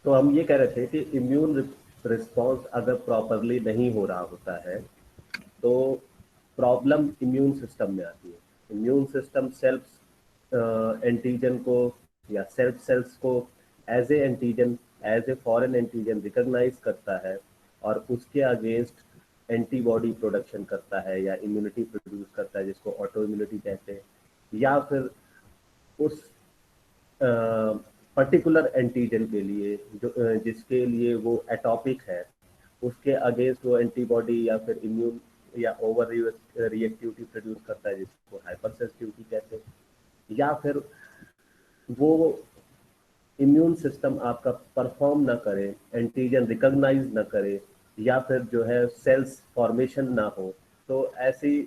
तो हम ये कह रहे थे कि इम्यून रिस्पॉन्स अगर प्रॉपरली नहीं हो रहा होता है तो प्रॉब्लम इम्यून सिस्टम में आती है। इम्यून सिस्टम सेल्फ एंटीजन को या सेल्फ सेल्स को as a antigen, as a foreign antigen recognise करता है और उसके अगेंस्ट एंटीबॉडी प्रोडक्शन करता है या इम्यूनिटी प्रोड्यूस करता है, जिसको ऑटो इम्यूनिटी कहते हैं। या फिर उस पर्टिकुलर एंटीजन के लिए जो जिसके लिए वो एटॉपिक है, उसके अगेंस्ट वो एंटीबॉडी या फिर इम्यून या ओवर रिएक्टिविटी प्रोड्यूस करता है, जिसको हाइपर सेंसिटिविटी कहते हैं। या फिर वो इम्यून सिस्टम आपका परफॉर्म ना करे, एंटीजन रिकॉग्नाइज ना करे, या फिर जो है सेल्स फॉर्मेशन ना हो, तो ऐसी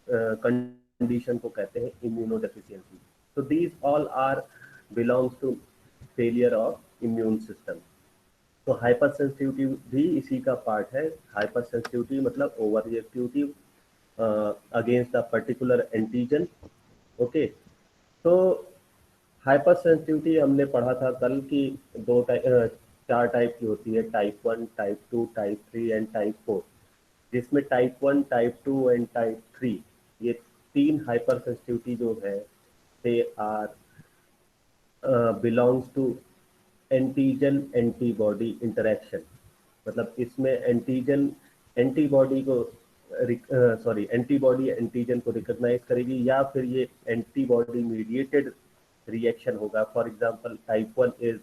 कंडीशन को कहते हैं इम्यूनोडेफिशिएंसी। तो these all are belongs to failure of immune system. तो हाइपर सेंसिटिविटी भी इसी का पार्ट है। हाइपर सेंसिटिविटी मतलब over reactivity against a particular antigen. Okay, तो हाइपर सेंसिटिविटी हमने पढ़ा था कल कि चार टाइप की होती है, type 1, type 2, type 3 and type 4। जिसमें टाइप 1, टाइप 2 एंड टाइप 3, ये तीन हाइपर सेंसिटिविटी जो है they are belongs to antigen antibody interaction. मतलब इसमें एंटीजन एंटीबॉडी को एंटीबॉडी एंटीजन को रिकॉग्नाइज करेगी, या फिर ये एंटीबॉडी मीडिएटेड रिएक्शन होगा। For example type 1 is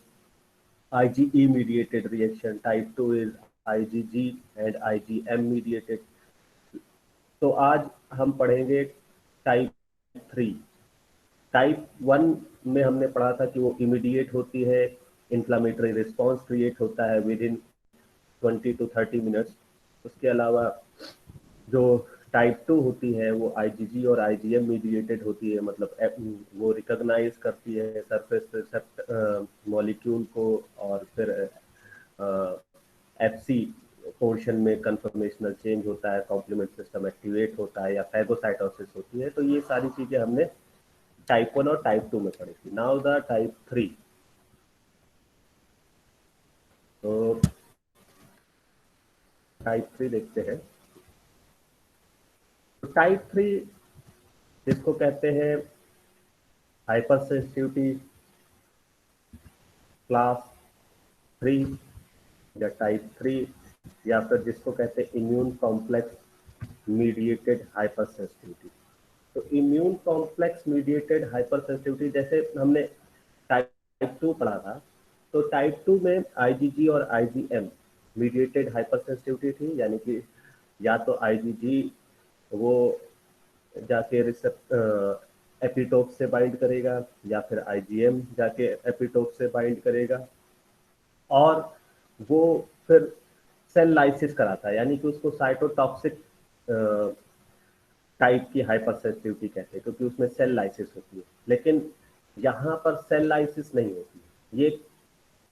IgE mediated reaction, type 2 is IgG and IgM mediated। तो आज हम पढ़ेंगे टाइप 3। टाइप 1 में हमने पढ़ा था कि वो इमीडिएट होती है, इन्फ्लामेटरी रिस्पॉन्स क्रिएट होता है विद इन 20 to 30 मिनट्स। उसके अलावा जो टाइप 2 होती है वो IgG और IgM मीडिएटेड होती है, मतलब वो रिकॉग्नाइज करती है सरफेस रिसेप्ट मॉलिक्यूल को, और फिर FC पोर्शन में कंफर्मेशनल चेंज होता है, कॉम्प्लीमेंट सिस्टम एक्टिवेट होता है, या फैगोसाइटोसिस होती है। तो ये सारी चीजें हमने टाइप 1 और टाइप 2 में पढ़ी थी। Now the type 3। तो टाइप 3 देखते हैं। तो टाइप 3 जिसको कहते हैं हाइपर सेंसिटिविटी क्लास 3 या टाइप 3, या फिर जिसको कहते हैं immune complex mediated hypersensitivity. तो immune complex mediated hypersensitivity, जैसे हमने टाइप 2 पढ़ा था, तो टाइप 2 में IgG और IgM मीडिएटेड हाइपर सेंसिटिविटी थी, यानी कि या तो IgG वो जाके एपिटोप से बाइंड करेगा, या फिर IgM जाके एपिटोप से बाइंड करेगा, और वो फिर सेल लाइसिस कराता है, यानी कि उसको साइटोटॉक्सिक टाइप की हाइपर सेंसिटिविटी कहते हैं, क्योंकि उसमें सेल लाइसिस होती है। लेकिन यहाँ पर सेल लाइसिस नहीं होती है, ये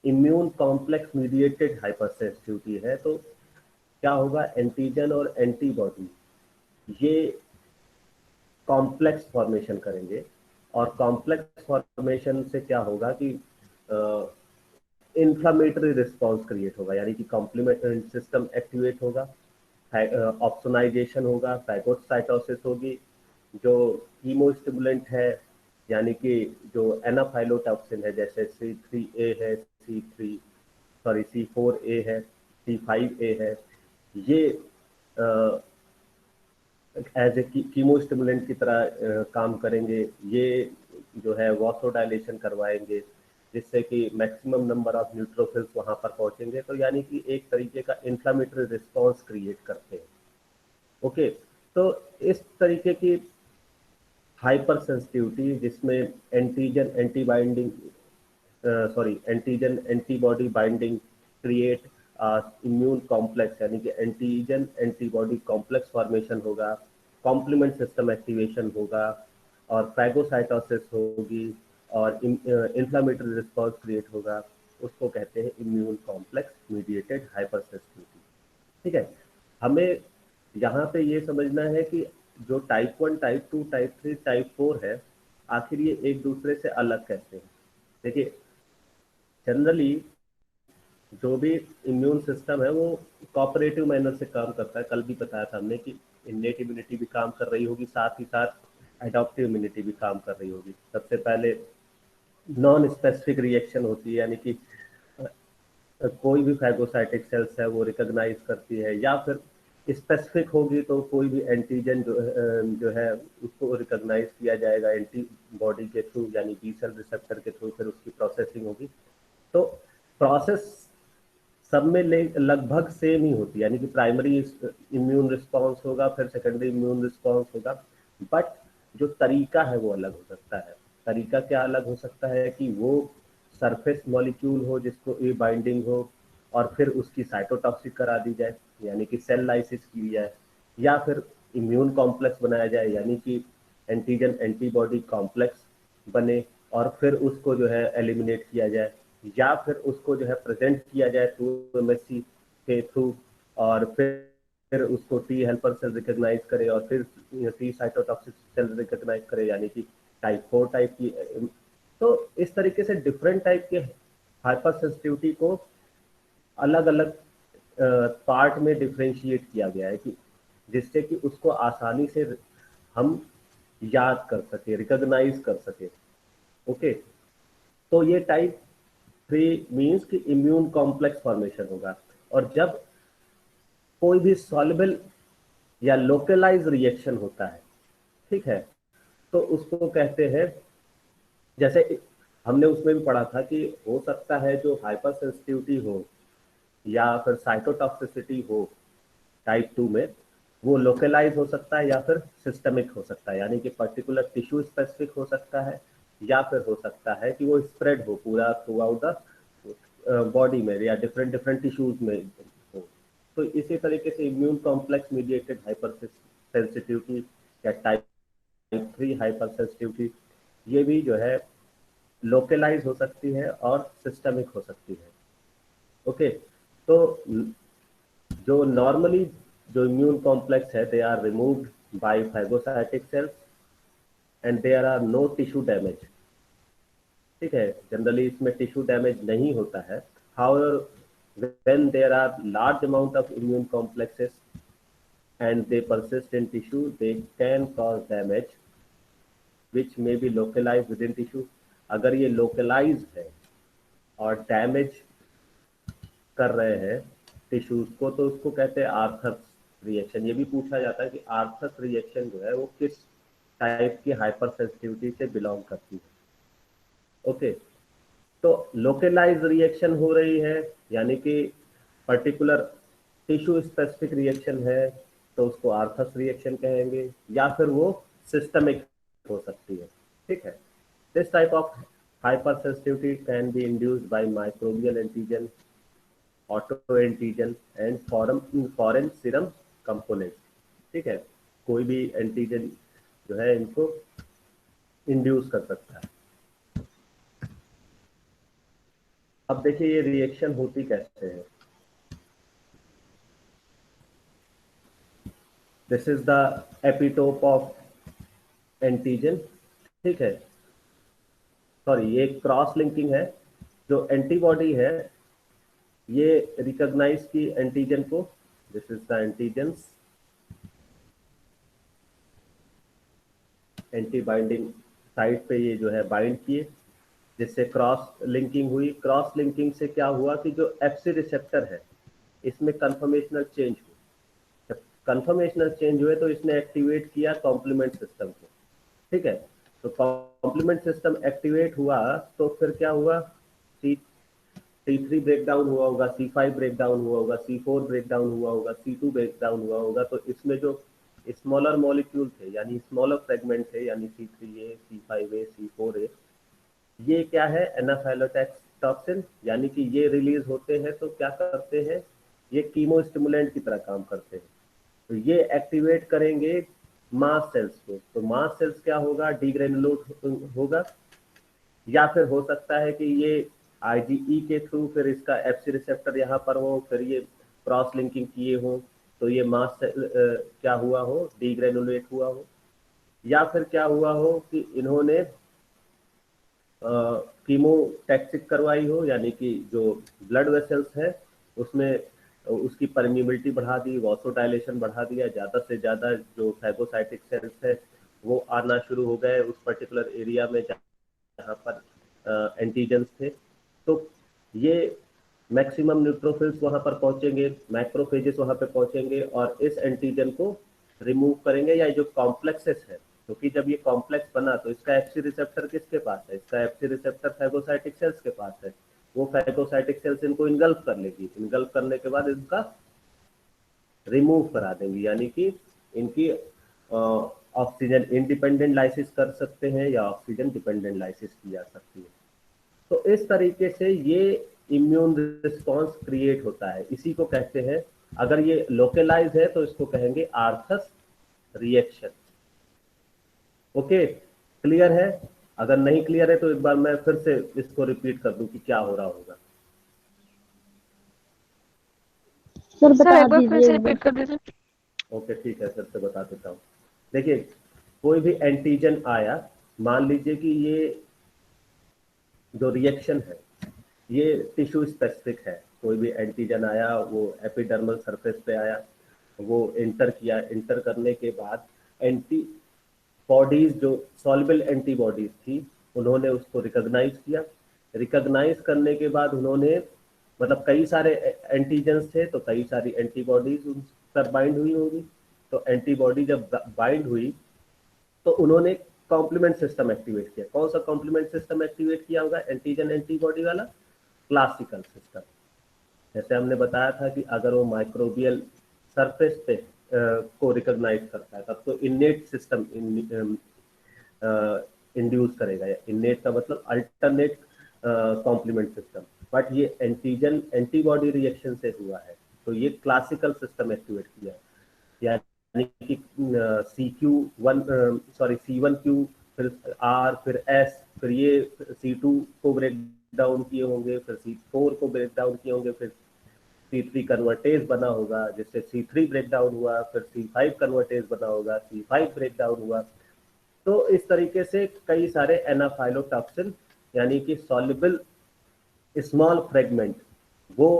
immune complex mediated hyper sensitivity है। तो क्या होगा, एंटीजन और एंटीबॉडी ये कॉम्प्लेक्स फॉर्मेशन करेंगे, और कॉम्प्लेक्स फॉर्मेशन से क्या होगा कि इन्फ्लामेटरी रिस्पॉन्स क्रिएट होगा, यानी कि कॉम्प्लीमेंट सिस्टम एक्टिवेट होगा, ऑप्सोनाइजेशन होगा, फैगोसाइटोसिस होगी। जो कीमोस्टिमुलेंट है, यानी कि जो एनाफाइलोटॉक्सिन है, जैसे C3A है, C4A है, C5A है, ये एज ए कीमोस्टिमुलेंट की तरह काम करेंगे। ये जो है वासोडाइलेशन करवाएंगे, जिससे कि मैक्सिमम नंबर ऑफ न्यूट्रोफिल्स वहां पर पहुंचेंगे। तो यानी कि एक तरीके का इन्फ्लामेटरी रिस्पॉन्स क्रिएट करते हैं। ओके, तो इस तरीके की हाइपर सेंसिटिविटी जिसमें antigen anti binding antigen antibody binding create immune complex, यानी कि एंटीजन एंटीबॉडी कॉम्प्लेक्स फॉर्मेशन होगा, कॉम्प्लीमेंट सिस्टम एक्टिवेशन होगा, और फैगोसाइटोसिस होगी, और इन्फ्लामेटरी रिस्पॉन्स क्रिएट होगा। उसको कहते हैं immune complex mediated hyper sensitivity. ठीक है, हमें यहाँ पे ये समझना है कि जो टाइप 1, टाइप 2, टाइप 3, टाइप 4 है, आखिर ये एक दूसरे से अलग कैसे हैं। देखिए, जनरली जो भी इम्यून सिस्टम है वो कोऑपरेटिव मैनर से काम करता है। कल भी बताया था हमने कि इन्नेट इम्यूनिटी भी काम कर रही होगी, साथ ही साथ एडॉप्टिव इम्यूनिटी भी काम कर रही होगी। सबसे पहले नॉन स्पेसिफिक रिएक्शन होती है, यानी कि कोई भी फैगोसाइटिक सेल्स है वो रिकॉग्नाइज करती है, या फिर स्पेसिफिक होगी तो कोई भी एंटीजन जो है उसको रिकॉग्नाइज किया जाएगा एंटीबॉडी के थ्रू, यानी बी सेल रिसेप्टर के थ्रू, फिर उसकी प्रोसेसिंग होगी। तो प्रोसेस सब में लगभग सेम ही होती है, यानी कि प्राइमरी इम्यून रिस्पॉन्स होगा, फिर सेकेंडरी इम्यून रिस्पॉन्स होगा, बट जो तरीका है वो अलग हो सकता है। तरीका क्या अलग हो सकता है कि वो सरफेस मॉलिक्यूल हो जिसको ए बाइंडिंग हो, और फिर उसकी साइटोटॉक्सिक करा दी जाए, यानी कि सेल लाइसिस की जाए, या फिर इम्यून कॉम्प्लेक्स बनाया जाए, यानी कि एंटीजन एंटीबॉडी कॉम्प्लेक्स बने, और फिर उसको जो है एलिमिनेट किया जाए, या फिर उसको जो है प्रेजेंट किया जाए थ्रू एमएससी के थ्रू, और फिर उसको टी हेल्पर सेल रिकॉग्नाइज करे, और फिर टी साइटोटॉक्सिक सेल रिकॉग्नाइज करे, यानी कि टाइप 4 टाइप की। तो इस तरीके से डिफरेंट टाइप के हाइपर सेंसिटिविटी को अलग अलग पार्ट में डिफ्रेंशिएट किया गया है, कि जिससे कि उसको आसानी से हम याद कर सके, रिकॉग्नाइज कर सके। ओके, तो ये टाइप 3 मीन्स कि इम्यून कॉम्प्लेक्स फॉर्मेशन होगा। और जब कोई भी सॉल्युबल या लोकलाइज रिएक्शन होता है, ठीक है, तो उसको कहते हैं, जैसे हमने उसमें भी पढ़ा था कि हो सकता है जो हाइपर सेंसिटिविटी हो या फिर साइटोटॉक्सिसिटी हो टाइप 2 में, वो लोकलाइज हो सकता है या फिर सिस्टमिक हो सकता है, यानी कि पर्टिकुलर टिश्यू स्पेसिफिक हो सकता है, या फिर हो सकता है कि वो स्प्रेड हो पूरा थ्रू आउट द बॉडी में, या डिफरेंट डिफरेंट टिश्यूज में हो। तो इसी तरीके से immune complex mediated hyper sensitivity या टाइप 3 हाइपर सेंसिटिविटी, ये भी जो है लोकलाइज हो सकती है और सिस्टमिक हो सकती है। ओके, तो जो नॉर्मली जो इम्यून कॉम्प्लेक्स है, they are removed by phagocytic cells and there are no tissue damage. ठीक है, जनरली इसमें टिश्यू डैमेज नहीं होता है। However when there are large amount of immune complexes and they persist in tissue, they can cause damage which may be localized within tissue। अगर ये localized है और डैमेज कर रहे हैं टिश्यूज को, तो उसको कहते हैं आर्थर रिएक्शन। ये भी पूछा जाता है कि आर्थर रिएक्शन जो है वो किस टाइप की हाइपर सेंसिटिविटी से बिलोंग करती है। ओके, तो लोकलाइज रिएक्शन हो रही है, यानी कि पर्टिकुलर टिश्यू स्पेसिफिक रिएक्शन है, तो उसको आर्थस रिएक्शन कहेंगे, या फिर वो सिस्टमिक हो सकती है। ठीक है, this type of hyper sensitivity can be induced by microbial antigen, auto antigen and foreign serum component. ठीक है, कोई भी एंटीजन जो है इनको इंड्यूस कर सकता है। अब देखिए ये रिएक्शन होती कैसे है। This is the epitope of antigen. ठीक है, सॉरी, ये क्रॉस लिंकिंग है। जो एंटीबॉडी है ये रिकॉग्नाइज की एंटीजन को, this is the antigens, anti binding site पे ये जो है बाइंड किए, जिससे क्रॉस लिंकिंग हुई। क्रॉस लिंकिंग से क्या हुआ कि जो एफसी रिसेप्टर है इसमें कन्फर्मेशनल चेंज हुआ। जब कन्फर्मेशनल चेंज हुए तो इसने एक्टिवेट किया कॉम्प्लीमेंट सिस्टम को। ठीक है, तो कॉम्प्लीमेंट सिस्टम एक्टिवेट हुआ तो फिर क्या हुआ, सी T3 ब्रेक डाउन हुआ होगा, C5 ब्रेक डाउन हुआ होगा, C4 ब्रेक डाउन हुआ होगा, C2 ब्रेक डाउन हुआ होगा। तो इसमें जो स्मॉलर मॉलिक्यूल थे, यानी स्मॉलर फ्रेगमेंट थे, यानी C3A, C5A, C4A, ये क्या है, एनाफाइलोटॉक्सिन, यानी कि ये रिलीज होते हैं तो क्या करते हैं, ये कीमो स्टिमुलेंट की तरह काम करते हैं। तो ये एक्टिवेट करेंगे मास सेल्स को। तो मास सेल्स क्या होगा, डीग्रेनुलेट होगा, या फिर हो सकता है कि ये आईजीई के थ्रू फिर इसका एफसी रिसेप्टर यहाँ पर हो, फिर ये क्रॉस लिंकिंग किए हो, तो ये मास क्या हुआ हो, डीग्रेनुलेट हुआ हो, या फिर क्या हुआ हो कि इन्होंने कीमोटैक्सिक करवाई हो, यानी कि जो ब्लड वेसल्स है उसमें उसकी परमिबिलिटी बढ़ा दी, वासोडाइलेशन बढ़ा दिया, ज़्यादा से ज़्यादा जो फैगोसाइटिक सेल्स है वो आना शुरू हो गए उस पर्टिकुलर एरिया में जहाँ पर एंटीजेंस थे। तो ये मैक्सिमम न्यूट्रोफिल्स वहाँ पर पहुँचेंगे, मैक्रोफेजेस वहाँ पे पहुँचेंगे और इस एंटीजन को रिमूव करेंगे, या जो कॉम्प्लेक्सेस है, क्योंकि जब ये कॉम्प्लेक्स बना तो इसका एफसी रिसेप्टर किसके पास है, इसका एफसी रिसेप्टर फैगोसाइटिक सेल्स के पास है। वो फैगोसाइटिक सेल्स इनको इनगल्फ कर लेगी, इनगल्फ करने के बाद इनका रिमूव करा देंगी, यानी कि इनकी ऑक्सीजन इंडिपेंडेंट लाइसिस कर सकते हैं या ऑक्सीजन डिपेंडेंट लाइसिस की जा सकती है। तो इस तरीके से ये इम्यून रिस्पॉन्स क्रिएट होता है, इसी को कहते हैं, अगर ये लोकलाइज है तो इसको कहेंगे आर्थस रिएक्शन। ओके, क्लियर है? अगर नहीं क्लियर है तो एक बार मैं फिर से इसको रिपीट कर दूं कि क्या हो रहा होगा। सर सर बता एक बार फिर से दीजिए। रिपीट कर दीजिए। ओके ठीक है, फिर से बता देता हूँ। देखिए, कोई भी एंटीजन आया, मान लीजिए कि ये जो रिएक्शन है ये टिश्यू स्पेसिफिक है। कोई भी एंटीजन आया, वो एपिडर्मल सरफेस पे आया, वो इंटर किया, इंटर करने के बाद एंटी बॉडीज जो सॉल्युबल एंटीबॉडीज थी उन्होंने उसको रिकॉग्नाइज किया। रिकॉग्नाइज करने के बाद उन्होंने, मतलब कई सारे एंटीजेंस थे तो कई सारी एंटीबॉडीज उन पर बाइंड हुई होगी। तो एंटीबॉडी जब बाइंड हुई तो उन्होंने कॉम्प्लीमेंट सिस्टम एक्टिवेट किया। कौन सा कॉम्प्लीमेंट सिस्टम एक्टिवेट किया होगा एंटीजन एंटीबॉडी वाला? Classical system. जैसे हमने बताया था कि अगर वो माइक्रोबियल सरफेस पे को रिकॉग्नाइज करता है तब तो इनेट सिस्टम इंड्यूस करेगा। इनेट का मतलब अल्टरनेट कॉम्प्लीमेंट सिस्टम, बट ये एंटीजन एंटीबॉडी रिएक्शन से हुआ है तो ये क्लासिकल सिस्टम एक्टिवेट किया है। यानी कि C1Q, फिर R, फिर S, फिर ये C2 को ब्रेक डाउन किए होंगे, फिर C4 को ब्रेक डाउन किए होंगे, फिर C3 कन्वर्टेज बना होगा जिससे C3 ब्रेक डाउन हुआ, फिर C5 कन्वर्टेज बना होगा, C5 ब्रेक डाउन हुआ। तो इस तरीके से कई सारे एनाफाइलोटॉक्सिन यानी कि सॉल्युबल स्मॉल फ्रेगमेंट वो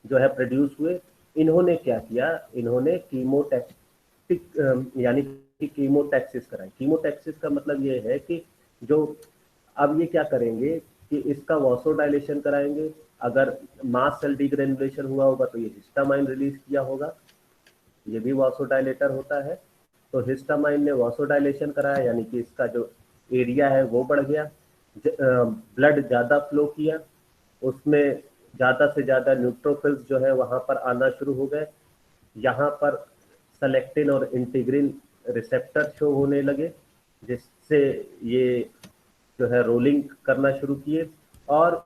जो है प्रोड्यूस हुए। इन्होंने क्या किया, इन्होंने कीमोटैक्टिक यानी कि कीमोटैक्सिस कराई। कीमोटैक्सिस का मतलब ये है कि जो अब ये क्या करेंगे कि इसका वासोडाइलेशन कराएंगे। अगर मास सेल डिग्रेनुलेशन हुआ होगा तो ये हिस्टामाइन रिलीज किया होगा, ये भी वासोडाइलेटर होता है। तो हिस्टामाइन ने वासोडाइलेशन कराया, यानी कि इसका जो एरिया है वो बढ़ गया, ब्लड ज़्यादा फ्लो किया, उसमें ज़्यादा से ज़्यादा न्यूट्रोफिल्स जो है वहाँ पर आना शुरू हो गए। यहाँ पर सेलेक्टिन और इंटीग्रिन रिसेप्टर शो होने लगे जिससे ये जो है रोलिंग करना शुरू किए और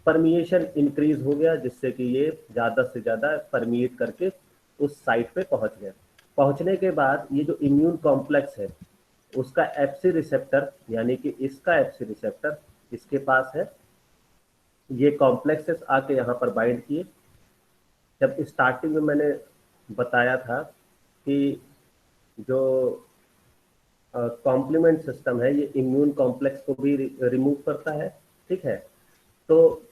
परमिएशन इंक्रीज हो गया जिससे कि ये ज़्यादा से ज़्यादा परमिएट करके उस साइट पे पहुंच गए। पहुंचने के बाद ये जो इम्यून कॉम्प्लेक्स है उसका एफसी रिसेप्टर, यानी कि इसका एफसी रिसेप्टर इसके पास है। ये कॉम्प्लेक्सेस आके यहाँ पर बाइंड किए। जब स्टार्टिंग में मैंने बताया था कि जो कॉम्प्लीमेंट सिस्टम है ये इम्यून कॉम्प्लेक्स को भी रिमूव करता है, ठीक है। तो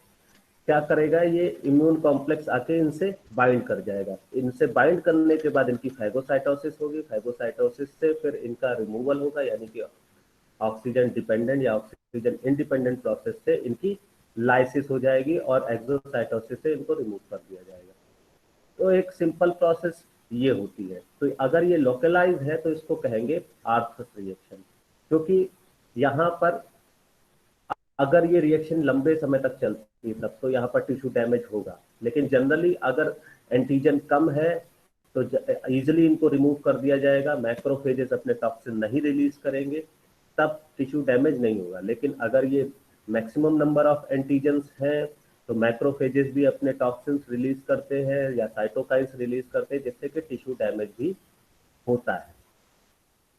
क्या करेगा, ये इम्यून कॉम्प्लेक्स आके इनसे बाइंड कर जाएगा। इनसे बाइंड करने के बाद इनकी फैगोसाइटोसिस होगी, फैगोसाइटोसिस से फिर इनका रिमूवल होगा, यानी कि ऑक्सीजन डिपेंडेंट या ऑक्सीजन इंडिपेंडेंट प्रोसेस से इनकी लाइसिस हो जाएगी और एक्सोसाइटोसिस से इनको रिमूव कर दिया जाएगा। तो एक सिंपल प्रोसेस ये होती है। तो अगर ये लोकलाइज है तो इसको कहेंगे आर्थस रिएक्शन, क्योंकि यहाँ पर अगर ये रिएक्शन लंबे समय तक चलती है तब तो यहाँ पर टिश्यू डैमेज होगा, लेकिन जनरली अगर एंटीजन कम है तो इजिली इनको रिमूव कर दिया जाएगा, मैक्रोफेजेस अपने टॉक्सिन नहीं रिलीज करेंगे, तब टिश्यू डैमेज नहीं होगा। लेकिन अगर ये मैक्सिमम नंबर ऑफ एंटीजेंस हैं तो मैक्रोफेजेस भी अपने टॉक्सिन्स रिलीज करते हैं या साइटोकाइंस रिलीज करते हैं जिससे कि टिश्यू डैमेज भी होता है।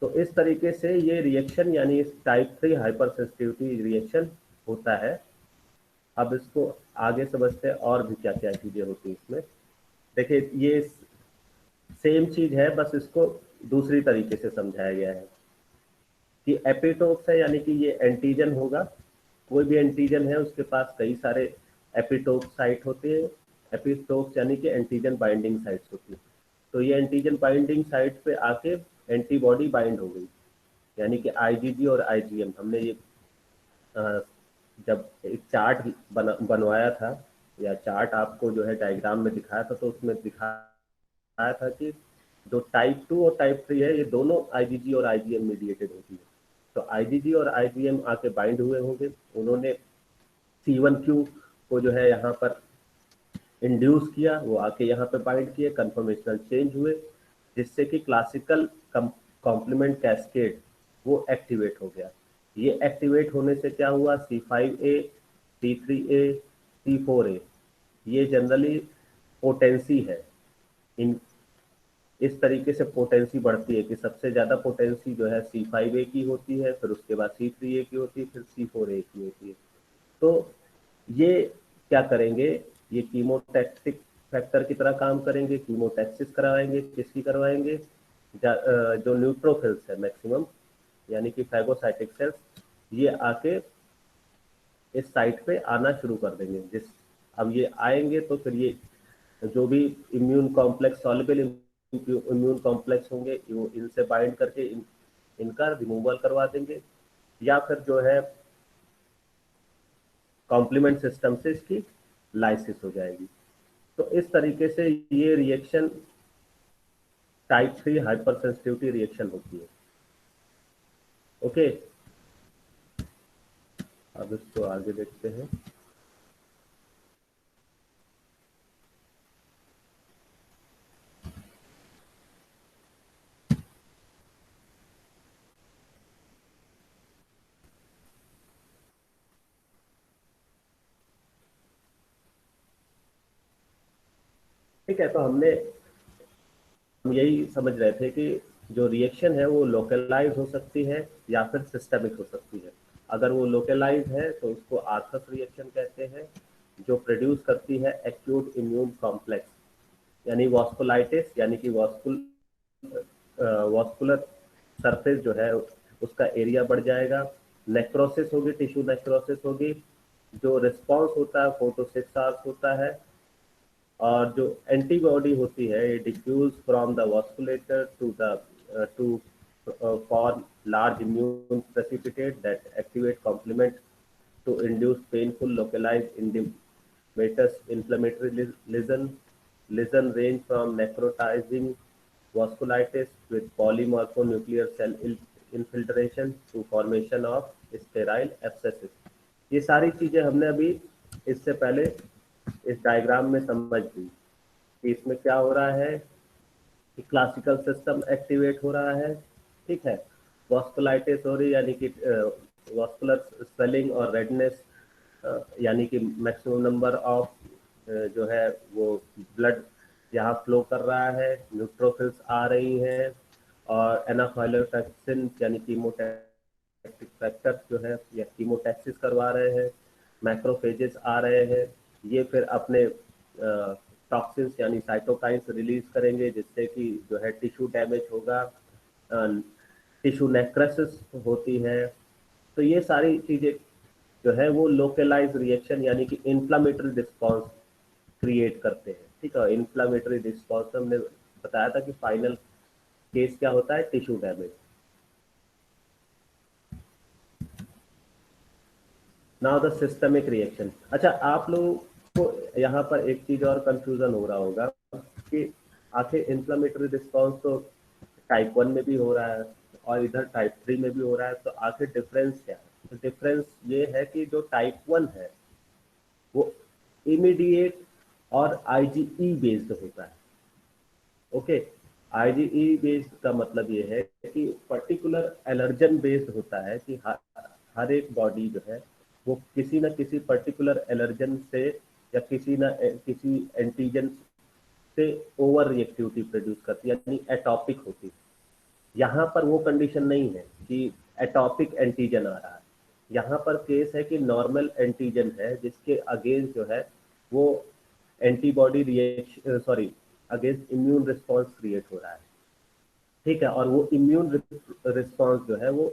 तो इस तरीके से ये रिएक्शन यानी टाइप 3 हाइपर सेंसिटिविटी रिएक्शन होता है। अब इसको आगे समझते हैं और भी क्या क्या चीजें होती हैं इसमें। देखिए, ये सेम चीज है, बस इसको दूसरी तरीके से समझाया गया है। कि एपिटोप्स है, यानी कि ये एंटीजन होगा। कोई भी एंटीजन है उसके पास कई सारे एपिटोप साइट होते हैं। एपिटोप्स यानी कि एंटीजन बाइंडिंग साइट्स होती है। तो ये एंटीजन बाइंडिंग साइट पे आके एंटीबॉडी बाइंड हो गई, यानी कि आईजीजी और आईजीएम। हमने ये अ, जब एक चार्ट बनवाया था, या चार्ट आपको जो है डायग्राम में दिखाया था, तो उसमें दिखाया था कि जो टाइप 2 और टाइप 3 है, ये दोनों आईजीजी और आईजीएम मीडिएटेड होती है। तो आईजीजी और आईजीएम आके बाइंड हुए होंगे, उन्होंने C1q को जो है यहाँ पर इंड्यूस किया, वो आके यहाँ पे बाइंड किए, कन्फर्मेशनल चेंज हुए, जिससे कि क्लासिकल कॉम्प्लीमेंट कैस्केड वो एक्टिवेट हो गया। ये एक्टिवेट होने से क्या हुआ, C5a, C3a, C4a, ये जनरली पोटेंसी है। इन इस तरीके से पोटेंसी बढ़ती है कि सबसे ज़्यादा पोटेंसी जो है C5a की होती है, फिर उसके बाद C3a की होती है, फिर C4a की होती है। तो ये क्या करेंगे, ये कीमोटैक्सिक फैक्टर की तरह काम करेंगे, कीमोटैक्सिस करवाएंगे। किसकी करवाएंगे, जो न्यूट्रोफिल्स है मैक्सिमम, यानी कि फैगोसाइटिक सेल्स, ये आके इस साइट पे आना शुरू कर देंगे। अब ये आएंगे तो फिर ये जो भी immune complex, soluble immune complex होंगे, वो इनसे बाइंड करके इनका रिमूवल करवा देंगे, या फिर जो है कॉम्प्लीमेंट सिस्टम से इसकी लाइसिस हो जाएगी। तो इस तरीके से ये reaction type 3 hyper sensitivity reaction होती है। ओके, अब इसको आगे देखते हैं। ठीक है, तो हम यही समझ रहे थे कि जो रिएक्शन है वो लोकलाइज हो सकती है या फिर सिस्टमिक हो सकती है। अगर वो लोकलाइज है तो उसको आर्थस रिएक्शन कहते हैं, जो प्रोड्यूस करती है एक्यूट इम्यून कॉम्प्लेक्स, यानी वॉस्कुलाइटिस, यानी कि वॉस्कुलर सरफेस जो है उसका एरिया बढ़ जाएगा। नेक्रोसिस होगी, टिश्यू नेक्रोसिस होगी। जो रिस्पॉन्स होता है 4 to 6 आवर्स होता है। और जो एंटीबॉडी होती है, ये diffuse from the vasculature to form large immune precipitate that activate complement to induce painful localized indematous inflammatory lesion. Lesion range from necrotizing vasculitis with polymorphonuclear cell infiltration to formation of sterile abscesses. ये सारी चीजें हमने अभी इससे पहले इस diagram में समझ ली कि इसमें क्या हो रहा है, कि क्लासिकल सिस्टम एक्टिवेट हो रहा है। ठीक है, वॉस्कुलाइटिस हो रही है, यानी कि वॉस्कुलर स्वेलिंग और रेडनेस, यानी कि मैक्सिमम नंबर ऑफ जो है वो ब्लड यहाँ फ्लो कर रहा है, न्यूट्रोफिल्स आ रही हैं, और एनाफाइलोटॉक्सिन यानी कीमोटैक्टिक फैक्टर जो है या कीमोटैक्सिस करवा रहे हैं, मैक्रोफेजेस आ रहे हैं। ये फिर अपने टॉक्सिन्स यानी साइटोकाइंस रिलीज करेंगे, जिससे कि जो है टिश्यू डैमेज होगा, टिश्यू नेक्रोसिस होती है। तो ये सारी चीजें जो है वो लोकलाइज रिएक्शन यानी कि इन्फ्लामेटरी रिस्पॉन्स क्रिएट करते हैं। ठीक है, इन्फ्लामेटरी रिस्पॉन्स हमने बताया था कि फाइनल केस क्या होता है, tissue damage. Now the systemic reaction. अच्छा, आप लोगों को यहाँ पर एक चीज और कंफ्यूजन हो रहा होगा कि आखिर इन्फ्लामेटरी रिस्पॉन्स तो टाइप 1 में भी हो रहा है और इधर टाइप 3 में भी हो रहा है, तो आखिर डिफरेंस क्या है? तो डिफरेंस ये है कि जो टाइप 1 है वो इमीडिएट और आईजीई बेस्ड होता है। ओके, आईजीई बेस्ड का मतलब ये है कि पर्टिकुलर एलर्जन बेस्ड होता है, कि हर एक बॉडी जो है वो किसी न किसी पर्टिकुलर एलर्जन से या किसी एंटीजन से ओवर रिएक्टिविटी प्रोड्यूस करती है, यानी एटॉपिक होती है। यहाँ पर वो कंडीशन नहीं है कि एटॉपिक एंटीजन आ रहा है। यहाँ पर केस है कि नॉर्मल एंटीजन है जिसके अगेंस्ट जो है वो antibody reaction, sorry, against immune response create हो रहा है। ठीक है, और वो इम्यून रिस्पॉन्स जो है वो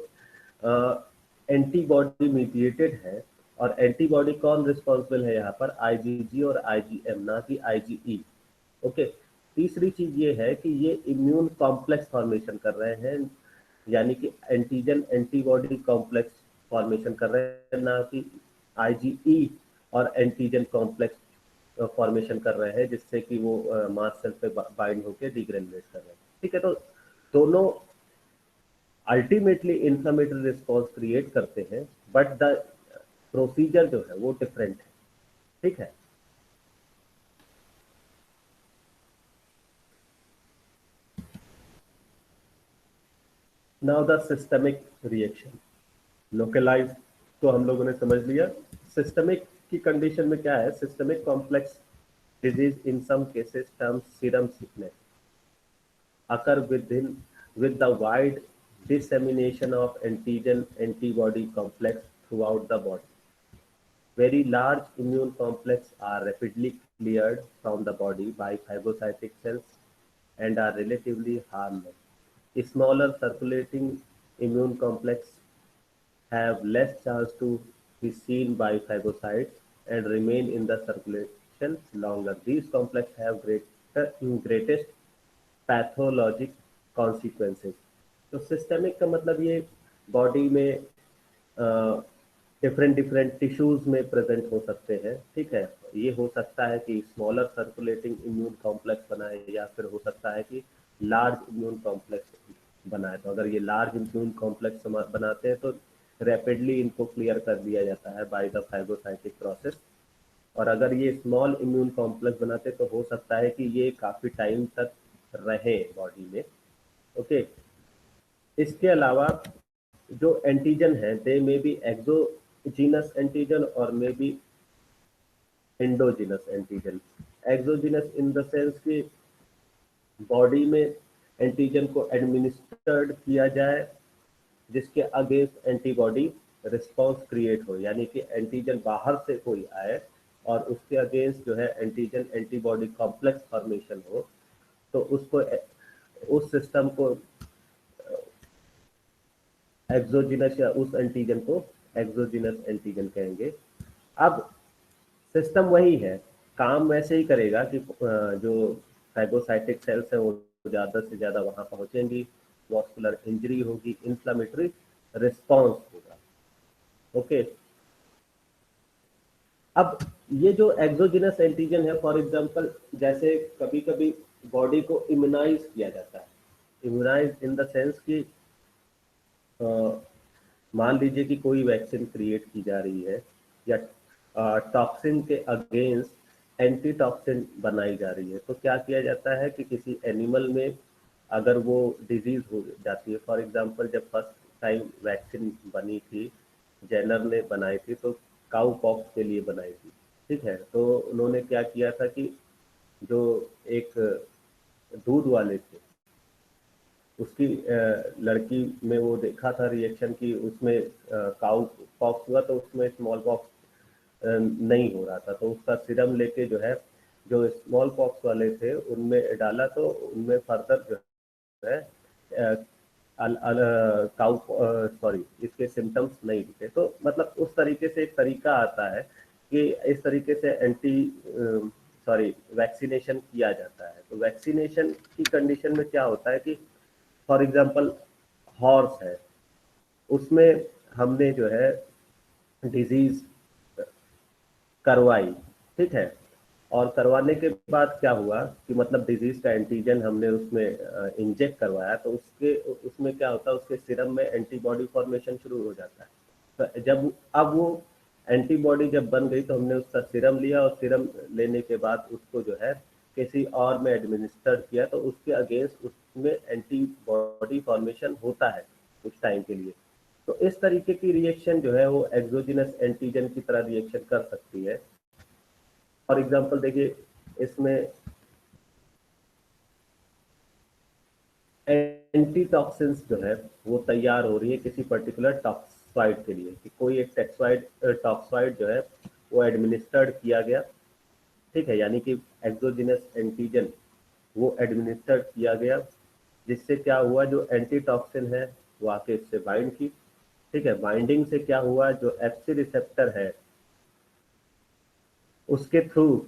एंटीबॉडी मीडिएटेड है। और एंटीबॉडी कौन रिस्पॉन्सिबल है यहाँ पर, आईजीजी और आईजीएम, ना कि आईजीई। ओके। तीसरी चीज ये है कि ये इम्यून कॉम्प्लेक्स फॉर्मेशन कर रहे हैं, यानी कि एंटीजन एंटीबॉडी कॉम्प्लेक्स फॉर्मेशन कर रहे हैं, ना कि आईजीई और एंटीजन कॉम्प्लेक्स फॉर्मेशन कर रहे हैं, जिससे कि वो मास्ट सेल पे बाइंड होकर डिग्रेनुलेट कर रहे हैं। ठीक है, तो दोनों अल्टीमेटली इन्फ्लेमेटरी रिस्पॉन्स क्रिएट करते हैं, बट द प्रोसीजर जो है वो डिफरेंट है। ठीक है। Now the systemic reaction. Localise तो हम लोगों ने समझ लिया। सिस्टमिक की कंडीशन में क्या है, systemic complex disease in some cases term serum sickness occur with the wide dissemination of antigen antibody complex throughout the body. Very large immune complex are rapidly cleared from the body by phagocytic cells and are relatively harmless. Smaller circulating immune complex have less chance to be seen by phagocytes and remain in the circulation longer. These complexes have greatest pathologic consequences. तो systemic का मतलब ये body में different different tissues में present हो सकते हैं। ठीक है, ये हो सकता है कि स्मॉलर सर्कुलेटिंग इम्यून कॉम्प्लेक्स बनाए, या फिर हो सकता है कि लार्ज इम्यून कॉम्प्लेक्स बनाए। तो अगर ये लार्ज इम्यून कॉम्प्लेक्स बनाते हैं तो रैपिडली इनको क्लियर कर दिया जाता है बाय द फाइगोसाइटिक प्रोसेस। और अगर ये स्मॉल इम्यून कॉम्प्लेक्स बनाते तो हो सकता है कि ये काफी टाइम तक रहे बॉडी में। ओके। इसके अलावा जो एंटीजन है, दे मे बी एक्सोजीनस एंटीजन और may be endogenous antigen. Exogenous in the sense कि बॉडी में एंटीजन को एडमिनिस्टर्ड किया जाए जिसके अगेंस्ट एंटीबॉडी रिस्पॉन्स क्रिएट हो, यानी कि एंटीजन बाहर से कोई आए और उसके अगेंस्ट जो है एंटीजन एंटीबॉडी कॉम्प्लेक्स फॉर्मेशन हो, तो उसको उस सिस्टम को एक्सोजिनस, या उस एंटीजन को एक्सोजिनस एंटीजन कहेंगे। अब सिस्टम वही है, काम वैसे ही करेगा कि जो फाइगोसाइटिक सेल्स है वो ज्यादा से ज्यादा वहां पहुंचेंगी, वॉस्कुलर इंजरी होगी, इन्फ्लेमेटरी रिस्पॉन्स होगा। ओके। अब ये जो एक्सोजिनस एंटीजन है, फॉर एग्जांपल जैसे कभी कभी बॉडी को इम्यूनाइज किया जाता है। इम्यूनाइज इन द सेंस कि मान लीजिए कि कोई वैक्सीन क्रिएट की जा रही है, या टॉक्सिन के अगेंस्ट एंटी टॉक्सिन बनाई जा रही है, तो क्या किया जाता है कि किसी एनिमल में अगर वो डिजीज हो जाती है, फॉर एग्जांपल जब फर्स्ट टाइम वैक्सीन बनी थी, जेनर ने बनाई थी, तो काउ पॉक्स के लिए बनाई थी। ठीक है, तो उन्होंने क्या किया था कि जो एक दूध वाले थे, उसकी लड़की में वो देखा था रिएक्शन कि उसमें काउ पॉक्स हुआ, तो उसमें स्मॉल पॉक्स नहीं हो रहा था, तो उसका सीरम लेके जो है, जो स्मॉल पॉक्स वाले थे उनमें डाला, तो उनमें फर्दर जो है काउ सॉरी इसके सिम्टम्स नहीं दिखे। तो मतलब उस तरीके से एक तरीका आता है कि इस तरीके से वैक्सीनेशन किया जाता है। तो वैक्सीनेशन की कंडीशन में क्या होता है कि फॉर एग्जांपल हॉर्स है, उसमें हमने जो है डिजीज करवाई। ठीक है, और करवाने के बाद क्या हुआ कि मतलब डिजीज का एंटीजन हमने उसमें इंजेक्ट करवाया, तो उसमें क्या होता है, उसके सीरम में एंटीबॉडी फॉर्मेशन शुरू हो जाता है। तो जब अब वो एंटीबॉडी जब बन गई, तो हमने उसका सीरम लिया, और सीरम लेने के बाद उसको जो है किसी और में एडमिनिस्टर किया, तो उसके अगेंस्ट उसमें एंटीबॉडी फॉर्मेशन होता है कुछ टाइम के लिए। तो इस तरीके की रिएक्शन जो है वो एक्सोजिनस एंटीजन की तरह रिएक्शन कर सकती है। फॉर एग्जांपल देखिए, इसमें एंटी टॉक्सिन्स जो है वो तैयार हो रही है किसी पर्टिकुलर टॉक्साइड के लिए, कि कोई एक टॉक्साइड जो है वो एडमिनिस्टर्ड किया गया। ठीक है, यानी कि एक्सोजिनस एंटीजन वो एडमिनिस्टर्ड किया गया, जिससे क्या हुआ, जो एंटी टॉक्सिन है वो आके इससे बाइंड की, ठीक है, बाइंडिंग से क्या हुआ, जो एफसी रिसेप्टर है उसके थ्रू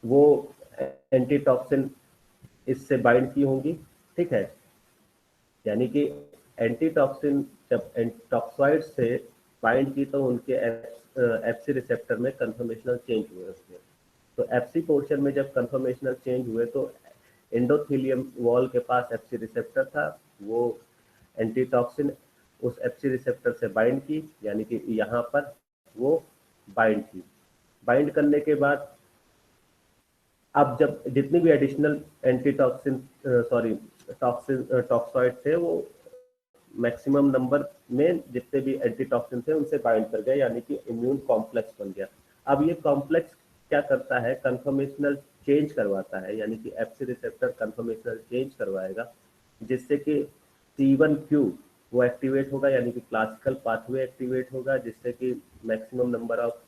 वो एंटीटॉक्सिन इससे बाइंड की होंगी। ठीक है, यानी कि एंटीटॉक्सिन जब टॉक्सॉइड से बाइंड की तो उनके एफसी रिसेप्टर में कन्फर्मेशनल चेंज हुए उसके। तो एफसी पोर्शन में जब कन्फर्मेशनल चेंज हुए तो एंडोथेलियम वॉल के पास एफसी रिसेप्टर था, वो एंटीटॉक्सिन उस एफसी रिसेप्टर से बाइंड की, यानी कि यहाँ पर वो बाइंड की। बाइंड करने के बाद अब जब जितनी भी additional antitoxin sorry toxin toxoid थे वो मैक्सिमम नंबर में जितने भी एंटीटॉक्सिन थे उनसे बाइंड कर गए, यानी कि इम्यून कॉम्प्लेक्स बन गया। अब ये कॉम्प्लेक्स क्या करता है, कन्फर्मेशनल चेंज करवाता है, यानी कि एफसी रिसेप्टर कन्फर्मेशनल चेंज करवाएगा जिससे कि C1q वो एक्टिवेट होगा, यानी कि क्लासिकल पाथवे एक्टिवेट होगा, जिससे कि मैक्सिमम नंबर ऑफ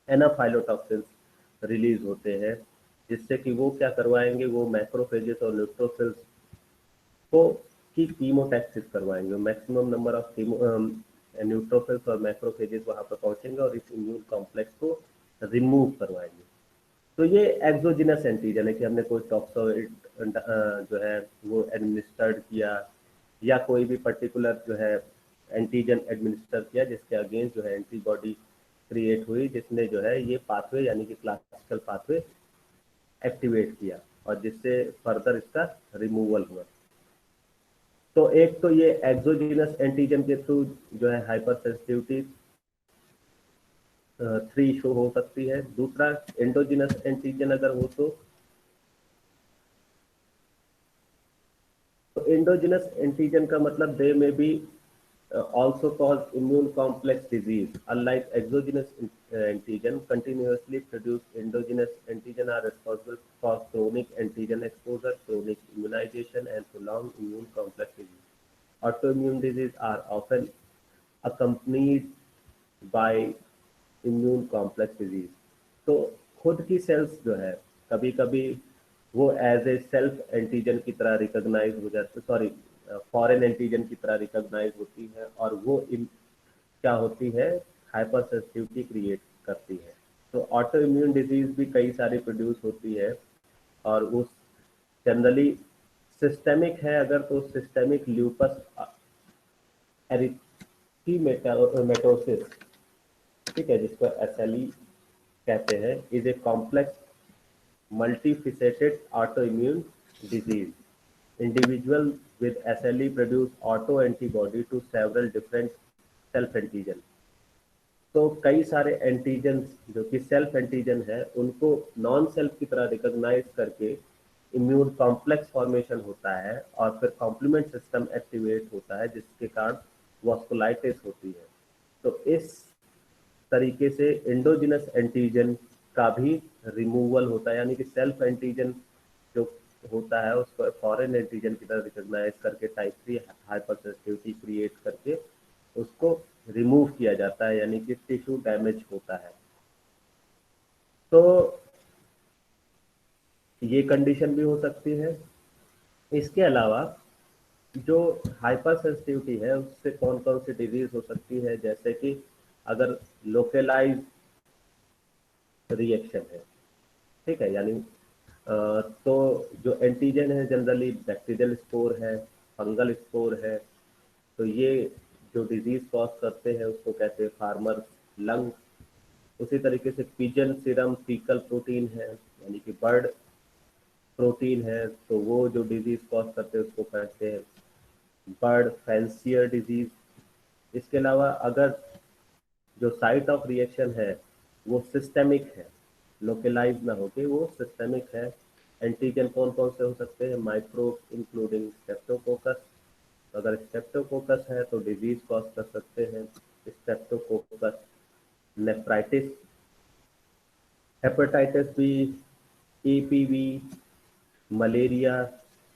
एनाफाइलोटॉक्सिन रिलीज होते हैं, जिससे कि वो क्या करवाएंगे, वो मैक्रोफेजेस और न्यूट्रोफिल्स को की कीमोटैक्सिस करवाएंगे। मैक्सिमम नंबर ऑफ न्यूट्रोफिल्स और मैक्रोफेजेस वहां पर पहुंचेंगे और इस इम्यून कॉम्प्लेक्स को रिमूव करवाएंगे। तो ये एक्सोजिनस एंटीजन है कि हमने कोई टॉक्सोइड जो है वो एडमिनिस्टर्ड किया या कोई भी पर्टिकुलर जो है एंटीजन एडमिनिस्टर किया जिसके अगेंस्ट जो है एंटीबॉडी क्रिएट हुई, जिसने जो है ये पाथवे यानी कि क्लासिकल पाथवे एक्टिवेट किया और जिससे फर्दर इसका रिमूवल हुआ। तो एक तो ये एक्सोजीनस एंटीजन के थ्रू जो है हाइपर सेंसिटिविटी 3 शो हो सकती है। दूसरा एंडोजिनस एंटीजन अगर हो तो एंडोजिनस एंटीजन का मतलब दे में B also cause immune complex disease. Unlike exogenous antigen, continuously produced endogenous antigen are responsible for chronic antigen exposure, chronic immunization, and prolonged immune complex disease. Autoimmune disease are often accompanied by immune complex disease. तो खुद की sales जो है कभी कभी वो as a self antigen की तरह रिकॉग्नाइज हो जाते, सॉरी फॉरेन एंटीजन की तरह रिकॉग्नाइज होती है और वो क्या होती है, हाइपर सेंसिटिविटी क्रिएट करती है। तो ऑटो इम्यून डिजीज भी कई सारी प्रोड्यूस होती है और वो जनरली सिस्टेमिक है अगर तो सिस्टेमिक ल्यूपस एरिथेमेटोसिस, ठीक है, जिसको SLE कहते हैं, is a complex multifaceted autoimmune disease. Individuals with SLE produce autoantibody to several different self antigen. तो कई सारे एंटीजन जो कि सेल्फ एंटीजन है उनको नॉन सेल्फ की तरह रिकॉग्नाइज करके इम्यून कॉम्प्लेक्स फॉर्मेशन होता है और फिर कॉम्प्लीमेंट सिस्टम एक्टिवेट होता है जिसके कारण वॉस्कुलाइटिस होती है। तो इस तरीके से एंडोजिनस एंटीजन का भी रिमूवल होता है, यानी कि सेल्फ एंटीजन जो होता है उसको फॉरेन एंटीजन की तरह रिकॉग्नाइज करके टाइप 3 हाइपरसेंसिटिविटी क्रिएट करके उसको रिमूव किया जाता है, यानी कि टिश्यू डैमेज होता है। तो ये कंडीशन भी हो सकती है। इसके अलावा जो हाइपर सेंसिटिविटी है उससे कौन कौन सी डिजीज हो सकती है, जैसे कि अगर लोकलाइज रिएक्शन है, ठीक है, यानी तो जो एंटीजन है जनरली बैक्टीरियल स्पोर है, फंगल स्पोर है, तो ये जो डिजीज कॉज करते हैं उसको कहते हैं फार्मर लंग। उसी तरीके से पिजन सीरम फीकल प्रोटीन है, यानी कि बर्ड प्रोटीन है, तो वो जो डिजीज कॉज करते हैं उसको कहते हैं बर्ड फैंसियर डिजीज। इसके अलावा अगर जो साइट ऑफ रिएक्शन है वो सिस्टेमिक है, लोकलाइज ना होके वो सिस्टेमिक है। एंटीजन कौन कौन से हो सकते हैं, माइक्रोब इंक्लूडिंग स्ट्रेप्टोकोकस। तो अगर स्ट्रेप्टोकोकस है तो डिजीज कॉज कर सकते हैं streptococcus, nephritis, hepatitis B, EPV, malaria.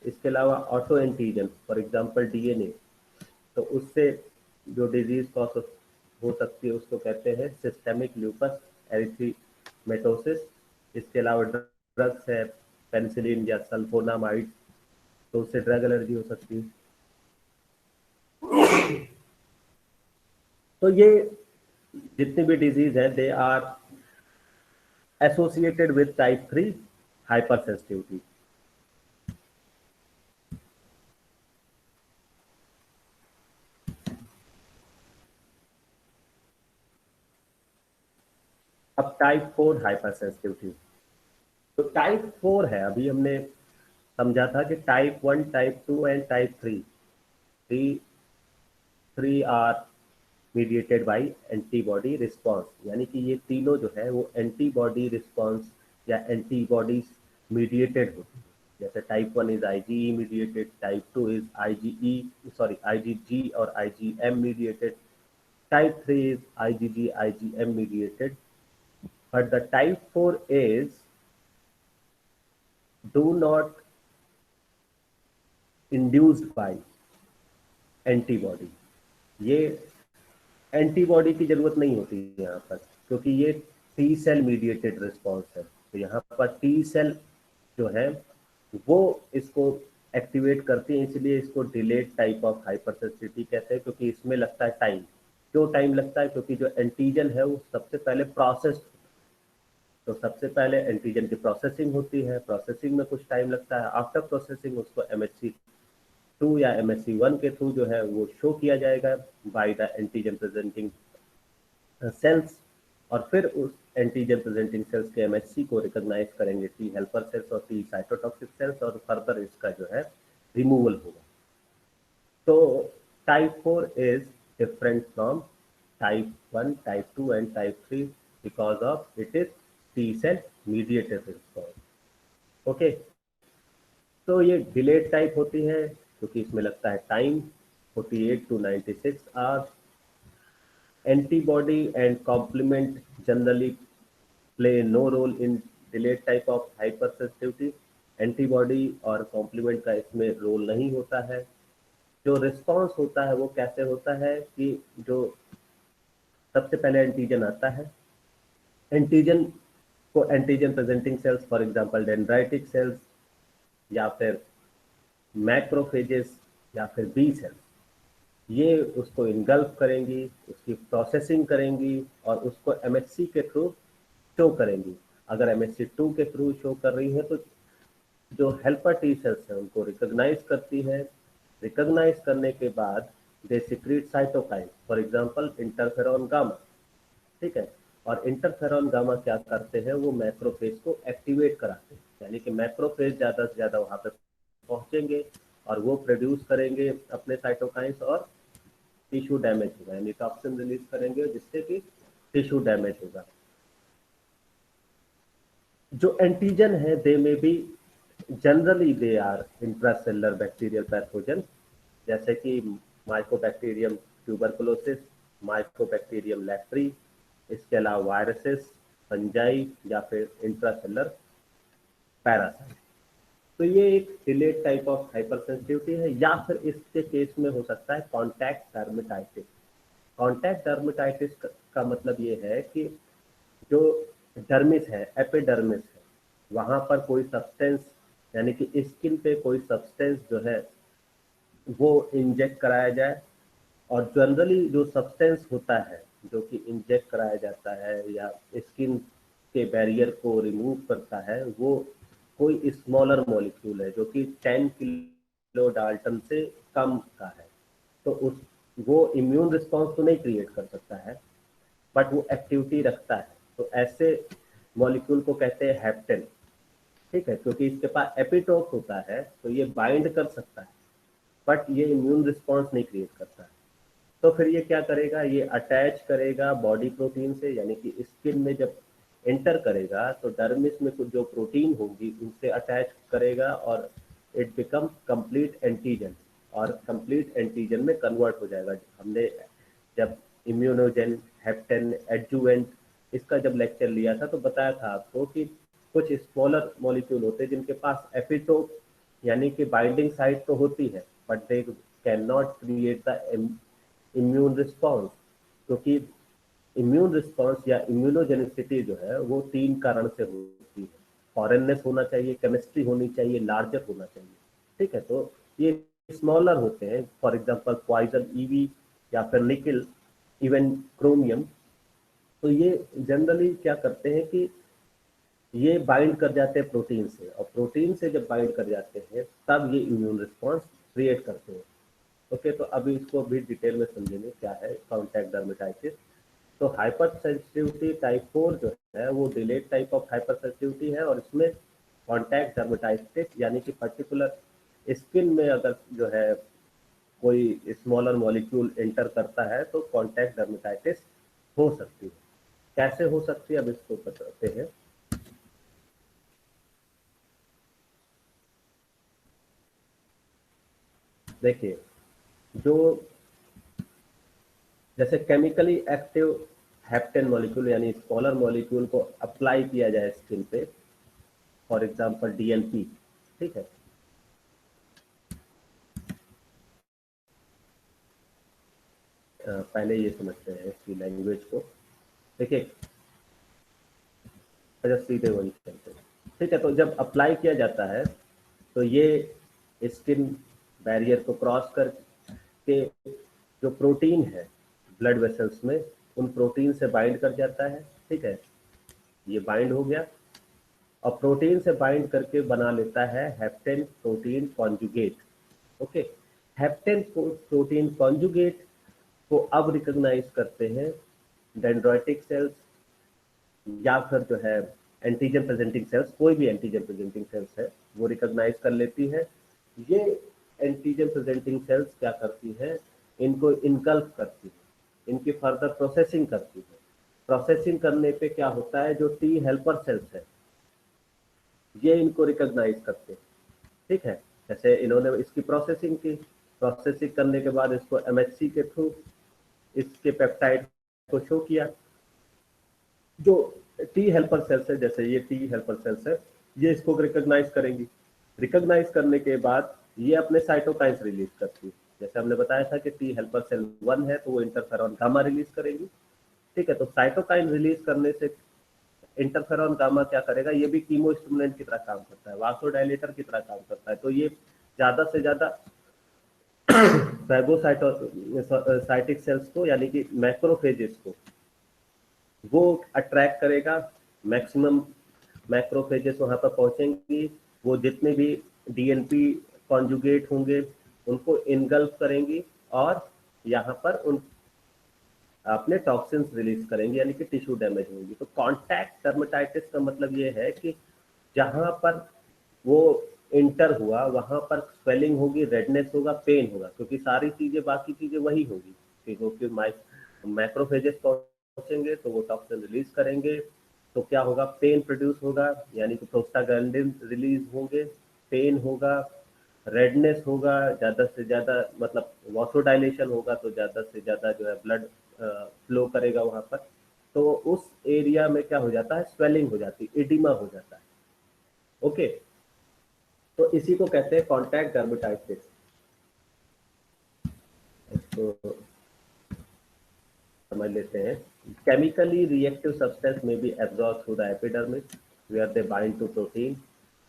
इसके अलावा auto antigen for example DNA, तो उससे जो डिजीज कॉज हो सकती है उसको कहते हैं सिस्टेमिक ल्यूपस एरिथेमेटोसिस। इसके अलावा ड्रग्स है पेनिसिलिन या सल्फोनामाइड, तो उससे ड्रग एलर्जी हो सकती है। तो ये जितनी भी डिजीज है they are associated with type 3 hypersensitivity. अब टाइप 4 हाइपर सेंसिटिविटी। तो टाइप 4 है, अभी हमने समझा था कि type 1, type 2 and type 3, three are mediated by antibody response, यानी कि ये तीनों जो है वो एंटीबॉडी रिस्पॉन्स या एंटीबॉडीज मीडिएटेड होती है। जैसे type 1 is IgE mediated, type 2 is IgG और IgM mediated, type 3 is IgG IgM mediated, but the type 4 is do not induced by antibody। ये एंटीबॉडी की जरूरत नहीं होती है यहाँ पर, क्योंकि ये टी सेल मीडिएटेड रिस्पॉन्स है। तो यहाँ पर टी सेल जो है वो इसको एक्टिवेट करती है, इसलिए इसको डिलेड टाइप ऑफ हाइपरसेंसिटिविटी कहते हैं, क्योंकि इसमें लगता है टाइम। क्यों टाइम लगता है? क्योंकि जो एंटीजन है वो सबसे पहले प्रोसेस, तो सबसे पहले एंटीजन की प्रोसेसिंग होती है, प्रोसेसिंग में कुछ टाइम लगता है, आफ्टर प्रोसेसिंग उसको MHC2 या MHC1 के थ्रू जो है वो शो किया जाएगा by the antigen presenting sales, और फिर उस एंटीजन प्रेजेंटिंग सेल्स के MHC को रिकॉग्नाइज करेंगे टी हेल्पर सेल्स और टी साइटोटॉक्सिक सेल्स, और फर्दर इसका जो है रिमूवल होगा। तो type 4 is different from type 1, type 2 and type 3 because of it is T cell mediated response। Okay, तो ये डिलेड टाइप होती है क्योंकि इसमें लगता है time 48 to 96 hours. Antibody and complement generally play no role in delayed type of hypersensitivity. Antibody और complement का इसमें रोल नहीं होता है। जो रिस्पॉन्स होता है वो कैसे होता है कि जो सबसे पहले एंटीजन आता है, एंटीजन को antigen presenting sales for example dendritic sales या फिर मैक्रोफेजेस या फिर बी सेल्स, ये उसको इनगल्फ करेंगी, उसकी प्रोसेसिंग करेंगी और उसको MHC के थ्रू शो करेंगी। अगर MHC2 के थ्रू शो कर रही है तो जो हेल्पर टी सेल्स हैं उनको रिकॉग्नाइज करती है। रिकॉग्नाइज करने के बाद they secrete cytokine for example interferon gamma, ठीक है। और इंटरफेरॉन गामा क्या करते हैं, वो मैक्रोफेज को एक्टिवेट कराते हैं, यानी कि मैक्रोफेज ज़्यादा से ज़्यादा वहाँ पे पहुँचेंगे और वो प्रोड्यूस करेंगे अपने साइटोकाइंस और टिश्यू डैमेज होगा, यानी टॉक्सिन रिलीज करेंगे जिससे कि टिश्यू डैमेज होगा। जो एंटीजन है दे में भी generally they are intracellular bacterial pathogen, जैसे कि माइकोबैक्टीरियम ट्यूबरकुलोसिस, माइकोबैक्टीरियम लेप्री, इसके अलावा वायरसेस, फंजाई या फिर इंट्रासेलुलर पैरासाइट। तो ये एक डिलेड टाइप ऑफ हाइपरसेंसिटिविटी है। या फिर इसके केस में हो सकता है कॉन्टैक्ट डर्मेटाइटिस। कॉन्टैक्ट डर्मेटाइटिस का मतलब ये है कि जो डर्मिस है, एपिडर्मिस है, वहाँ पर कोई सब्सटेंस, यानी कि स्किन पे कोई सब्सटेंस जो है वो इंजेक्ट कराया जाए। और जनरली जो सब्सटेंस होता है जो कि इंजेक्ट कराया जाता है या स्किन के बैरियर को रिमूव करता है, वो कोई स्मॉलर मॉलिक्यूल है जो कि 10 किलो डाल्टन से कम का है। तो वो इम्यून रिस्पॉन्स तो नहीं क्रिएट कर सकता है, बट वो एक्टिविटी रखता है। तो ऐसे मॉलिक्यूल को कहते हैं हेप्टेन, ठीक है, क्योंकि इसके पास एपिटोप होता है तो ये बाइंड कर सकता है, बट ये इम्यून रिस्पॉन्स नहीं क्रिएट करता है। तो फिर ये क्या करेगा, ये अटैच करेगा बॉडी प्रोटीन से, यानी कि स्किन में जब एंटर करेगा तो डर्मिस में कुछ जो प्रोटीन होगी उनसे अटैच करेगा और इट बिकम कंप्लीट एंटीजन, और कंप्लीट एंटीजन में कन्वर्ट हो जाएगा। हमने जब इम्यूनोजेन, हेप्टेन, एडजुवेंट, इसका जब लेक्चर लिया था तो बताया था आपको कि कुछ स्मॉलर मॉलिक्यूल होते हैं जिनके पास एपिटोप यानी कि बाइंडिंग साइट तो होती है, but they can not create the immune response, क्योंकि इम्यून रिस्पॉन्स या इम्यूनोजेनिसिटी जो है वो 3 कारण से होती है। फॉरेननेस होना चाहिए, केमिस्ट्री होनी चाहिए, लार्जर होना चाहिए, ठीक है। तो ये स्मॉलर होते हैं, फॉर एग्जांपल पॉइजन ईवी या फिर निकिल, इवन क्रोमियम। तो ये जनरली क्या करते हैं कि ये बाइंड कर जाते हैं प्रोटीन से, और प्रोटीन से जब बाइंड कर जाते हैं तब ये इम्यून रिस्पॉन्स क्रिएट करते हैं। ओके, तो अभी इसको भी डिटेल में समझेंगे क्या है कॉन्टैक्ट डर्मेटाइटिस। तो हाइपर सेंसिटिविटी टाइप 4 जो है वो delayed type of hyper sensitivity है, और इसमें कॉन्टैक्ट डर्मेटाइटिस यानी कि पर्टिकुलर स्किन में अगर जो है कोई स्मॉलर मॉलिक्यूल एंटर करता है तो कॉन्टैक्ट डर्मेटाइटिस हो सकती है। कैसे हो सकती है अब इसको बताते हैं। देखिए, जो जैसे केमिकली एक्टिव हेप्टेन मॉलिक्यूल यानी स्मॉलर मॉलिक्यूल को अप्लाई किया जाए स्किन पे, फॉर एग्जांपल डीएनपी, ठीक है। पहले ये समझते हैं इसकी लैंग्वेज को। देखिए, अच्छा सीधे वही चलते हैं, ठीक है। तो जब अप्लाई किया जाता है तो ये स्किन बैरियर को क्रॉस करके जो प्रोटीन है ब्लड वेसल्स में, उन प्रोटीन से बाइंड कर जाता है, ठीक है। ये बाइंड हो गया, और प्रोटीन से बाइंड करके बना लेता है heptane protein conjugate. Okay, heptane protein conjugate को अब रिकॉग्नाइज करते हैं डेंड्राइटिक सेल्स, या फिर जो है एंटीजन प्रेजेंटिंग सेल्स, कोई भी एंटीजन प्रेजेंटिंग सेल्स है वो रिकॉग्नाइज कर लेती है। ये एंटीजन प्रेजेंटिंग सेल्स क्या करती है, इनको इनकल्प करती है, इनकी फर्दर प्रोसेसिंग करती है। प्रोसेसिंग करने पे क्या होता है, जो टी हेल्पर सेल्स है ये इनको रिकॉग्नाइज करते हैं, ठीक है। जैसे इन्होंने इसकी प्रोसेसिंग की, प्रोसेसिंग करने के बाद इसको एमएचसी के थ्रू इसके पेप्टाइड को शो किया। जो टी हेल्पर सेल्स है, जैसे ये टी हेल्पर सेल्स है, ये इसको रिकॉग्नाइज करेंगी। रिकॉग्नाइज करने के बाद ये अपने साइटोकाइंस रिलीज करती है। जैसे हमने बताया था कि टी हेल्पर सेल 1 है तो वो इंटरफेरॉन गामा रिलीज करेगी, ठीक है। तो साइटोकाइन रिलीज करने से इंटरफेरॉन गामा क्या करेगा, ये भी कीमोस्टिमुलेंट की तरह काम करता है, वासोडाइलेटर की तरह काम करता है। तो ये ज्यादा से ज्यादा फैगोसाइटिक सेल्स को यानी कि मैक्रोफेजेस को वो अट्रैक्ट करेगा। मैक्सिमम मैक्रोफेजेस वहां पर पहुंचेंगी, वो जितने भी डीएनपी कॉन्जुगेट होंगे उनको इनगल्फ करेंगी, और यहाँ पर उन अपने टॉक्सिन्स रिलीज करेंगे यानी कि टिश्यू डैमेज होगी। तो कॉन्टैक्ट डर्मेटाइटिस का मतलब ये है कि जहां पर वो इंटर हुआ वहां पर स्वेलिंग होगी, रेडनेस होगा, पेन होगा, क्योंकि सारी चीजें बाकी चीजें वही होगी, क्योंकि मैक्रोफेजेस पहुंचेंगे तो वो टॉक्सिन रिलीज करेंगे। तो क्या होगा, पेन प्रोड्यूस होगा यानी कि प्रोस्टाग्लैंडिन रिलीज होंगे, पेन होगा, रेडनेस होगा, ज्यादा से ज्यादा मतलब वासोडाइलेशन होगा, तो ज्यादा से ज्यादा जो है ब्लड फ्लो करेगा वहां पर। तो उस एरिया में क्या हो जाता है, स्वेलिंग हो जाती है, एडिमा हो जाता है। ओके, तो इसी को कहते हैं कॉन्टैक्ट डर्मेटाइटिस। तो समझ लेते हैं। केमिकली रिएक्टिव सब्सटेंस में be absorb through the epidermis where they bind to protein.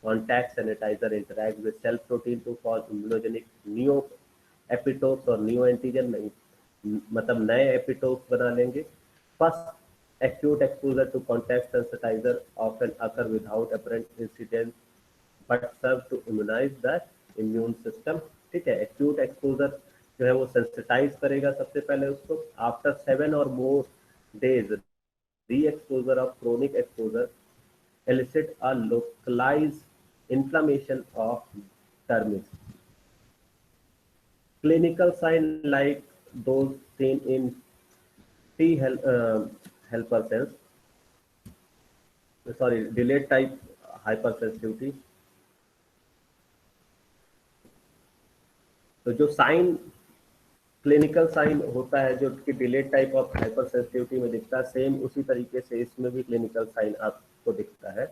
Contact sensitizer interact with cell protein to form immunogenic new epitopes और न्यू एंटीजन, नहीं मतलब नए एपिटोप्स बना लेंगे। First acute exposure to contact sensitizer often occur without apparent incidence but serve to immunize the immune system, ठीक है। Acute exposure जो है वो सेंसिटाइज करेगा सबसे पहले उसको। आफ्टर 7 और मोर डेज री exposure of chronic exposure elicit a localized inflammation of dermis. Clinical sign like those seen in helper cells, sorry, delayed type hypersensitivity। तो जो साइन क्लिनिकल साइन होता है जो कि डिलेड टाइप ऑफ हाइपरसेंसिटिविटी में दिखता है, सेम उसी तरीके से इसमें भी क्लिनिकल साइन आपको दिखता है।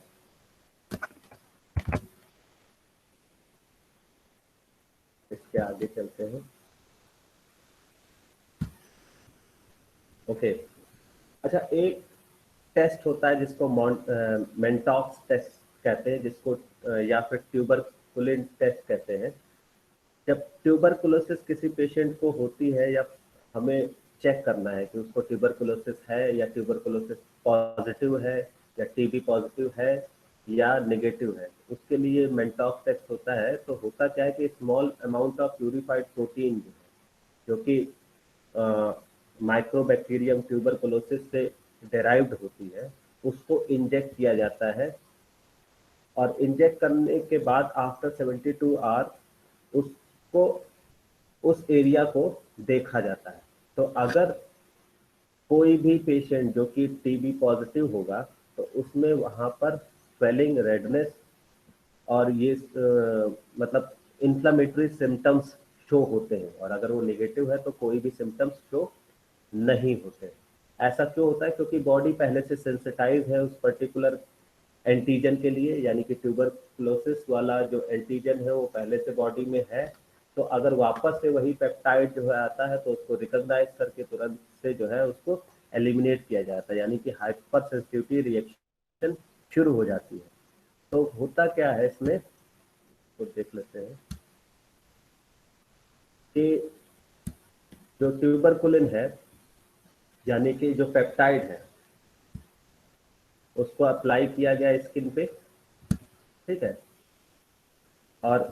इसके आगे चलते हैं। ओके, अच्छा एक टेस्ट होता है जिसको मेंटॉक्स टेस्ट कहते हैं, जिसको या फिर ट्यूबरकुलिन टेस्ट कहते हैं। जब ट्यूबरकुलोसिस किसी पेशेंट को होती है या हमें चेक करना है कि उसको ट्यूबरकुलोसिस है या ट्यूबरकुलोसिस पॉजिटिव है या टीबी पॉजिटिव है या नेगेटिव है। उसके लिए मेंटॉक्स टेस्ट होता है। तो होता क्या है कि small amount of purified protein जो कि माइक्रोबैक्टीरियम ट्यूबरकुलोसिस से डेराइव्ड होती है, उसको इंजेक्ट किया जाता है और इंजेक्ट करने के बाद आफ्टर 72 आवर उसको उस एरिया को देखा जाता है। तो अगर कोई भी पेशेंट जो कि टीबी पॉजिटिव होगा तो उसमें वहाँ पर स्वेलिंग, रेडनेस और ये मतलब इन्फ्लामेटरी सिम्टम्स शो होते हैं, और अगर वो नेगेटिव है तो कोई भी सिम्टम्स शो नहीं होते। ऐसा क्यों होता है? क्योंकि बॉडी पहले से सेंसिटाइज है उस पर्टिकुलर एंटीजन के लिए, यानी कि ट्यूबरकुलोसिस वाला जो एंटीजन है वो पहले से बॉडी में है। तो अगर वापस से वही पेप्टाइड जो है आता है तो उसको रिकॉग्नाइज करके तुरंत से जो है उसको एलिमिनेट किया जाता है, यानी कि हाइपर सेंसिटिविटी रिएक्शन शुरू हो जाती है। तो होता क्या है इसमें, तो देख लेते हैं कि जो ट्यूबरकुलिन है यानी कि जो पेप्टाइड है उसको अप्लाई किया गया स्किन पे, ठीक है, और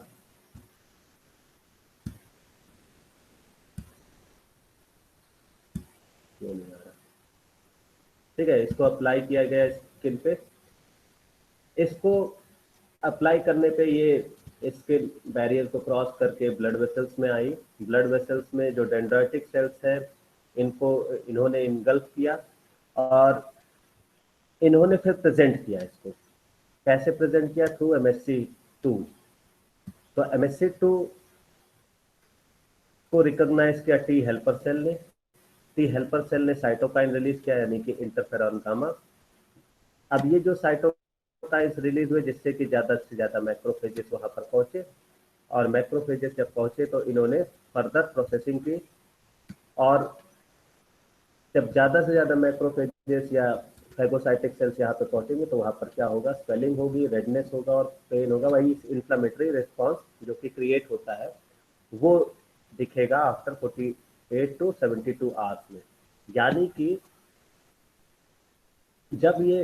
क्यों नहीं आ रहा, ठीक है, इसको अप्लाई किया गया स्किन पे। इसको अप्लाई करने पे ये स्किन बैरियर को क्रॉस करके ब्लड वेसल्स में आई। ब्लड वेसल्स में जो डेंड्राइटिक सेल्स हैं इनको इन्होंने इनगल्फ किया और इन्होंने फिर प्रेजेंट किया इसको। कैसे प्रेजेंट किया? Through MSC2। तो MSC2 को रिकॉग्नाइज किया टी हेल्पर सेल ने। टी हेल्पर सेल ने साइटोकाइन रिलीज किया, यानी कि इंटरफेरॉन गामा। अब ये जो साइटोकाइन्स रिलीज हुए जिससे कि ज्यादा से ज्यादा मैक्रोफेजेस वहां पर पहुंचे, और मैक्रोफेजेस जब पहुंचे तो इन्होंने फर्दर प्रोसेसिंग की, और जब ज्यादा से ज्यादा मैक्रोफेजेस या फैगोसाइटिक सेल्स यहाँ पे पहुंचेंगे तो वहां पर क्या होगा? स्वेलिंग होगी, रेडनेस होगा और पेन होगा। वही इन्फ्लामेटरी रिस्पॉन्स जो कि क्रिएट होता है वो दिखेगा आफ्टर 48 टू 72 आवर्स में। यानी कि जब ये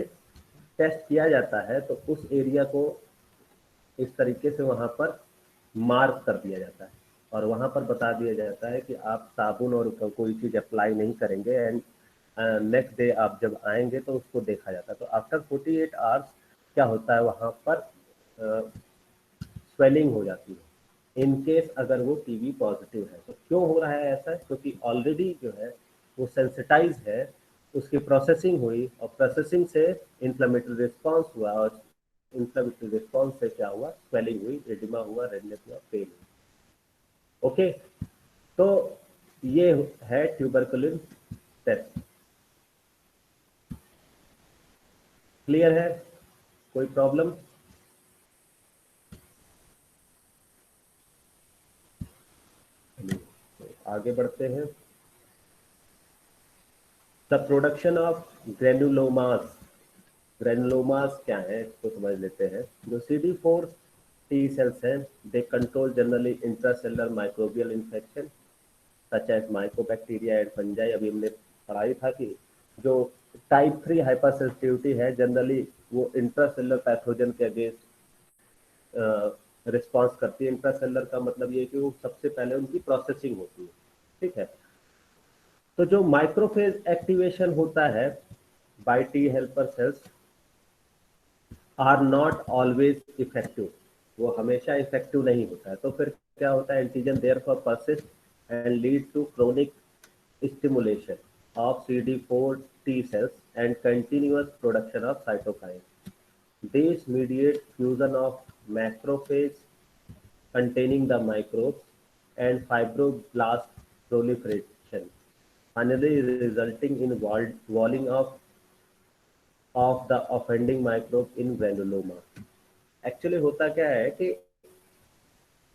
टेस्ट किया जाता है तो उस एरिया को इस तरीके से वहां पर मार्क कर दिया जाता है और वहां पर बता दिया जाता है कि आप साबुन और कोई चीज अप्लाई नहीं करेंगे, एंड नेक्स्ट डे आप जब आएंगे तो उसको देखा जाता है। तो आफ्टर 48 आवर्स क्या होता है? वहां पर स्वेलिंग हो जाती है इन केस अगर वो टीबी पॉजिटिव है। तो क्यों हो रहा है ऐसा? क्योंकि ऑलरेडी जो है वो सेंसिटाइज है, उसकी प्रोसेसिंग हुई और प्रोसेसिंग से इन्फ्लेमेटरी रिस्पॉन्स हुआ, और इन्फ्लेमेटरी रिस्पॉन्स से क्या हुआ? स्वेलिंग हुई, एडिमा हुआ, रेडनेस हुआ, पेन हुआ। ओके, तो ये है ट्यूबरकुलिन टेस्ट। क्लियर है? कोई प्रॉब्लम? आगे बढ़ते हैं। The production of ग्रेनुलोमास। ग्रेनुलोमास क्या है इसको समझ लेते हैं। जो CD4 टी सेल्स हैं, they control generally intracellular microbial infection such as mycobacteria and fungi. अभी हमने पढ़ाई था कि जो टाइप 3 हाइपरसेंसिटिविटी है जनरली वो इंट्रासेलुलर पैथोजन के अगेंस्ट रिस्पॉन्स करती है। इंट्रासेलुलर का मतलब ये है कि वो सबसे पहले उनकी प्रोसेसिंग होती है, ठीक है। तो जो माइक्रोफेज एक्टिवेशन होता है by T helper cells are not always effective. वो हमेशा इफेक्टिव नहीं होता है। तो फिर क्या होता है? Antigen therefore persist and lead to chronic stimulation of CD4 T cells and continuous production of cytokines. These mediate fusion of macrophage containing the microbes and fibroblast proliferation, finally resulting in walling of the offending microbe in granuloma. Actually होता क्या है कि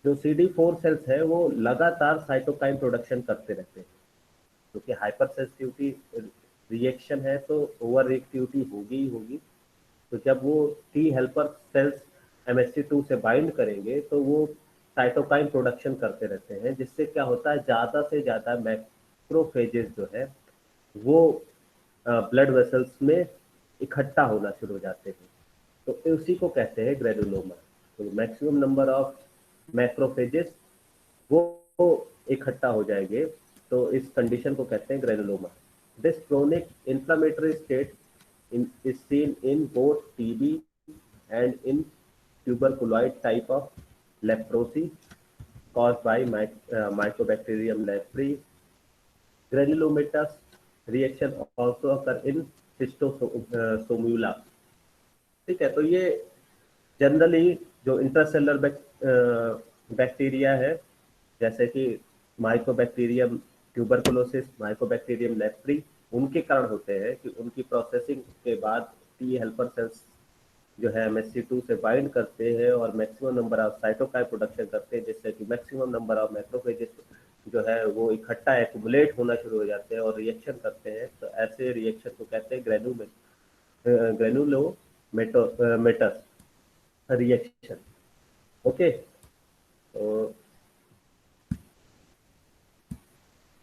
जो CD4 sales है वो लगातार cytokine production करते रहते हैं, क्योंकि हाइपर सेंसिटिविटी रिएक्शन है तो ओवर रिएक्टिविटी होगी ही होगी। तो जब वो टी हेल्पर सेल्स MSC2 से बाइंड करेंगे तो वो साइटोकाइन प्रोडक्शन करते रहते हैं, जिससे क्या होता है? ज़्यादा से ज़्यादा मैक्रोफेजेस जो है वो ब्लड वेसल्स में इकट्ठा होना शुरू हो जाते हैं, तो उसी को कहते हैं ग्रेनुलोमा। तो मैक्सिमम नंबर ऑफ मैक्रोफेजेस वो इकट्ठा हो जाएंगे, तो इस कंडीशन को कहते हैं granuloma. This chronic inflammatory state is seen in both TB and in tuberculoid type of leprosy caused by Mycobacterium leprae. Granulomatous reaction also occur in Schistosomia। ठीक है, तो ये जनरली जो इंट्रासेलुलर बैक्टीरिया है, जैसे कि माइकोबैक्टीरियम ट्यूबरकुलोसिस, माइकोबैक्टीरियम लेप्री, उनके कारण होते हैं कि उनकी प्रोसेसिंग के बाद टी हेल्पर सेल्स जो है MSC2 से बाइंड करते हैं और maximum number of cytokine production करते हैं, जिससे कि मैक्सिमम नंबर ऑफ मैक्रोफेजेस जो है वो इकट्ठा एक्युमुलेट होना शुरू हो जाते हैं और रिएक्शन करते हैं। तो ऐसे रिएक्शन को कहते हैं ग्रेनुलोमेटस रिएक्शन। ओके, तो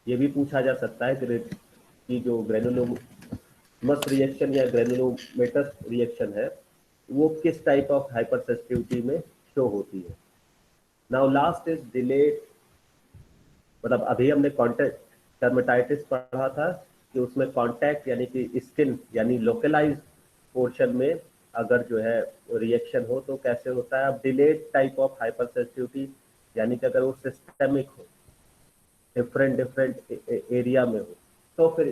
ये भी पूछा जा सकता है कि जो ग्रेनुलोमस रिएक्शन या ग्रेनुलोमेटस रिएक्शन है वो किस टाइप ऑफ हाइपर सेंसिटिविटी में शो होती है। नाउ लास्ट इज डिलेड, मतलब अभी हमने कॉन्टैक्ट डर्मेटाइटिस पढ़ा था कि उसमें कॉन्टैक्ट यानी कि स्किन यानी लोकलाइज पोर्शन में अगर जो है रिएक्शन हो तो कैसे होता है। अब delayed type of hyper sensitivity यानी कि अगर वो सिस्टेमिक हो, डिफरेंट एरिया में हो, तो फिर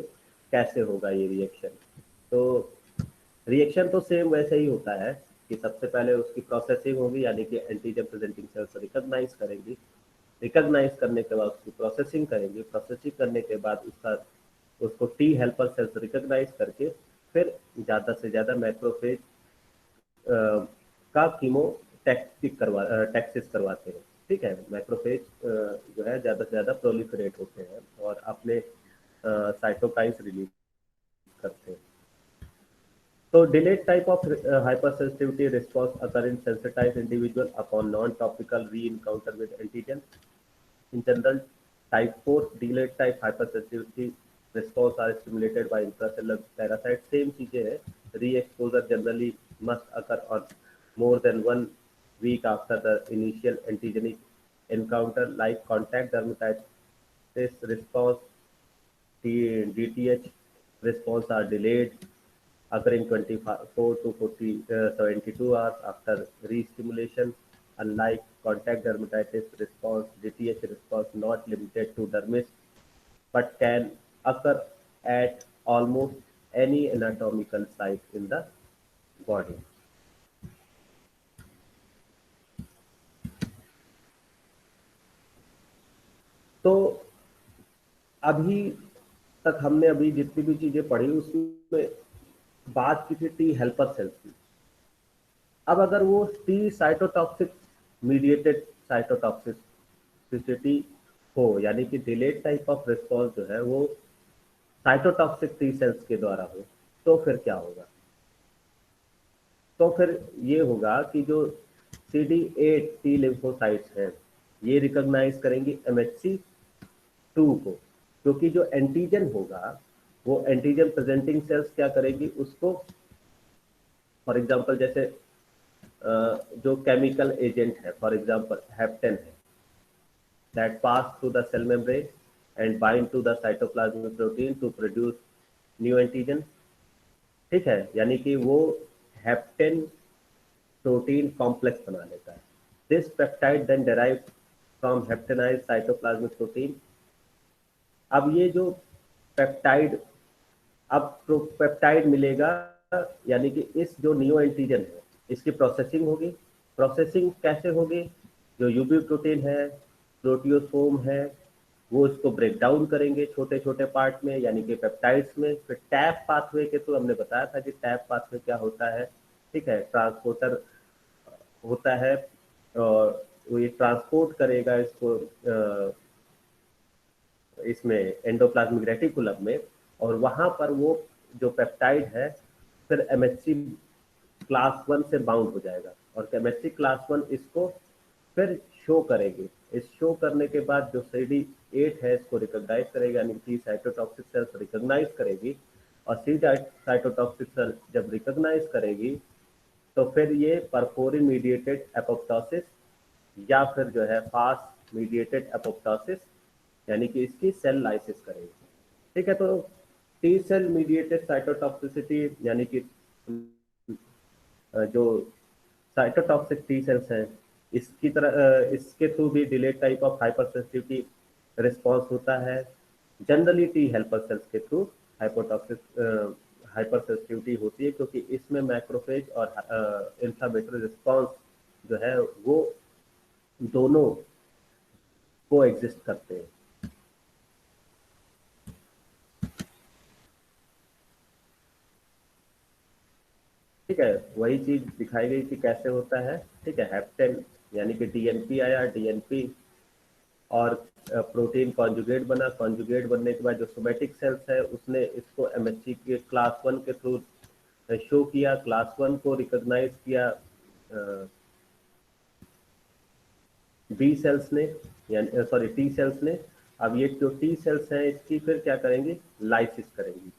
कैसे होगा ये रिएक्शन। तो रिएक्शन तो सेम वैसे ही होता है कि सबसे पहले उसकी प्रोसेसिंग होगी, यानी कि एंटीजन प्रेजेंटिंग सेल्स रिकॉग्नाइज करेंगी, रिकॉग्नाइज करने के बाद उसकी प्रोसेसिंग करेंगे, प्रोसेसिंग करने के बाद उसको टी हेल्पर सेल्स रिकॉग्नाइज करके फिर ज़्यादा से ज़्यादा मैक्रोफेज का टैक्सिस करवाते हैं। ठीक है, मैक्रोफेज जो है ज़्यादा से ज़्यादा प्रोलिफरेट होते हैं और अपने साइटोकाइंस रिलीज करते हैं। So delayed type of hypersensitivity response occur in sensitized individual upon non-topical re-encounter with antigen. In general, type 4 delayed type hypersensitivity response are stimulated by intracellular parasites. Same चीजें हैं. Re-exposure generally must occur on more than 1 week after the initial antigenic encounter, like contact dermatitis response, DTH response are delayed, occurring 24 to 72 hours after re-stimulation, unlike contact dermatitis response, DTH response not limited to dermis, but can occur at almost any anatomical site in the body. तो अभी तक हमने अभी जितनी भी चीजें पढ़ी उसमें बात की थी टी हेल्पर सेल्स की। अब अगर वो टी साइटोटॉक्सिक मीडिएटेड साइटोटॉक्सिसिटी हो, यानी कि डिलेड टाइप ऑफ रिस्पॉन्स जो है वो साइटोटॉक्सिक टी सेल्स के द्वारा हो, तो फिर क्या होगा। तो फिर ये होगा कि जो CD8 टी लिम्फोसाइट्स हैं ये रिकॉग्नाइज करेंगी MHC2 को, क्योंकि जो एंटीजन होगा वो एंटीजन प्रेजेंटिंग सेल्स क्या करेगी उसको, फॉर एग्जांपल जैसे जो केमिकल एजेंट है, फॉर एग्जांपल हेप्टेन है, that pass through the cell membrane and bind to the cytoplasmic protein to produce new antigen. ठीक है, यानी कि वो हेप्टेन प्रोटीन कॉम्प्लेक्स बना लेता है। This peptide then derive from haptenised cytoplasmic protein. अब ये जो पेप्टाइड, अब पेप्टाइड मिलेगा, यानी कि इस जो नियो एंटीजन है इसकी प्रोसेसिंग होगी। प्रोसेसिंग कैसे होगी, जो यूबी प्रोटीन है, प्रोटियोसोम है, वो इसको ब्रेक डाउन करेंगे छोटे छोटे पार्ट में, यानी कि पेप्टाइड्स में। फिर टैप पाथवे के तो हमने बताया था कि टैप पाथवे क्या होता है। ठीक है, ट्रांसपोर्टर होता है और वो ये ट्रांसपोर्ट करेगा इसको इसमें एंडोप्लाज्मिक रेटिकुलम में, और वहां पर वो जो पेप्टाइड है फिर MHC क्लास 1 से बाउंड हो जाएगा और MHC क्लास 1 इसको फिर शो करेगी इस शो करने के बाद जो CD8 है इसको रिकॉग्नाइज करेगा, यानी टी साइटोटॉक्सिक सेल्स रिकॉग्नाइज करेगी, और सी साइटोटॉक्सिक सेल जब रिकॉग्नाइज करेगी तो फिर ये परफोरिन मीडिएटेड एपोप्टोसिस या फिर जो है फास्ट मीडिएटेड एपोप्टोसिस यानी कि इसकी सेल लाइसिस करेगी। ठीक है, तो टी सेल मीडिएटेड साइटोटॉक्सिसिटी यानी कि जो साइटोटॉक्सिक टी सेल्स हैं इसकी तरह इसके थ्रू भी delayed type of hyper sensitivity response होता है। जनरली टी हेल्पर सेल्स के थ्रू हाइपोटॉक्सिक हाइपर सेंसिटिविटी होती है, क्योंकि इसमें मैक्रोफेज और इंफ्लेमेटरी रिस्पॉन्स जो है वो दोनों को एग्जिस्ट करते हैं। ठीक है, वही चीज दिखाई गई कि कैसे होता है। ठीक है, हेप्टेन यानी कि डीएनपी आया, डीएनपी और प्रोटीन कॉन्जुगेट बना, कॉन्जुगेट बनने के बाद जो सोमेटिक सेल्स है उसने इसको एमएचसी के क्लास 1 के थ्रू शो किया, क्लास 1 को रिकॉग्नाइज किया बी सेल्स ने, यानी सॉरी टी सेल्स ने। अब ये जो टी सेल्स हैं इसकी फिर क्या करेंगी, लाइसिस करेंगी।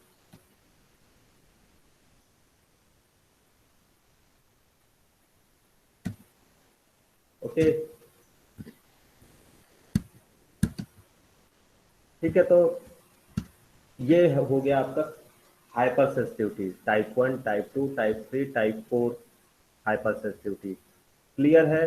ओके, ठीक है, तो ये हो गया आपका hyper sensitivity type 1, type 2, type 3, type 4 hyper sensitivity. Clear है?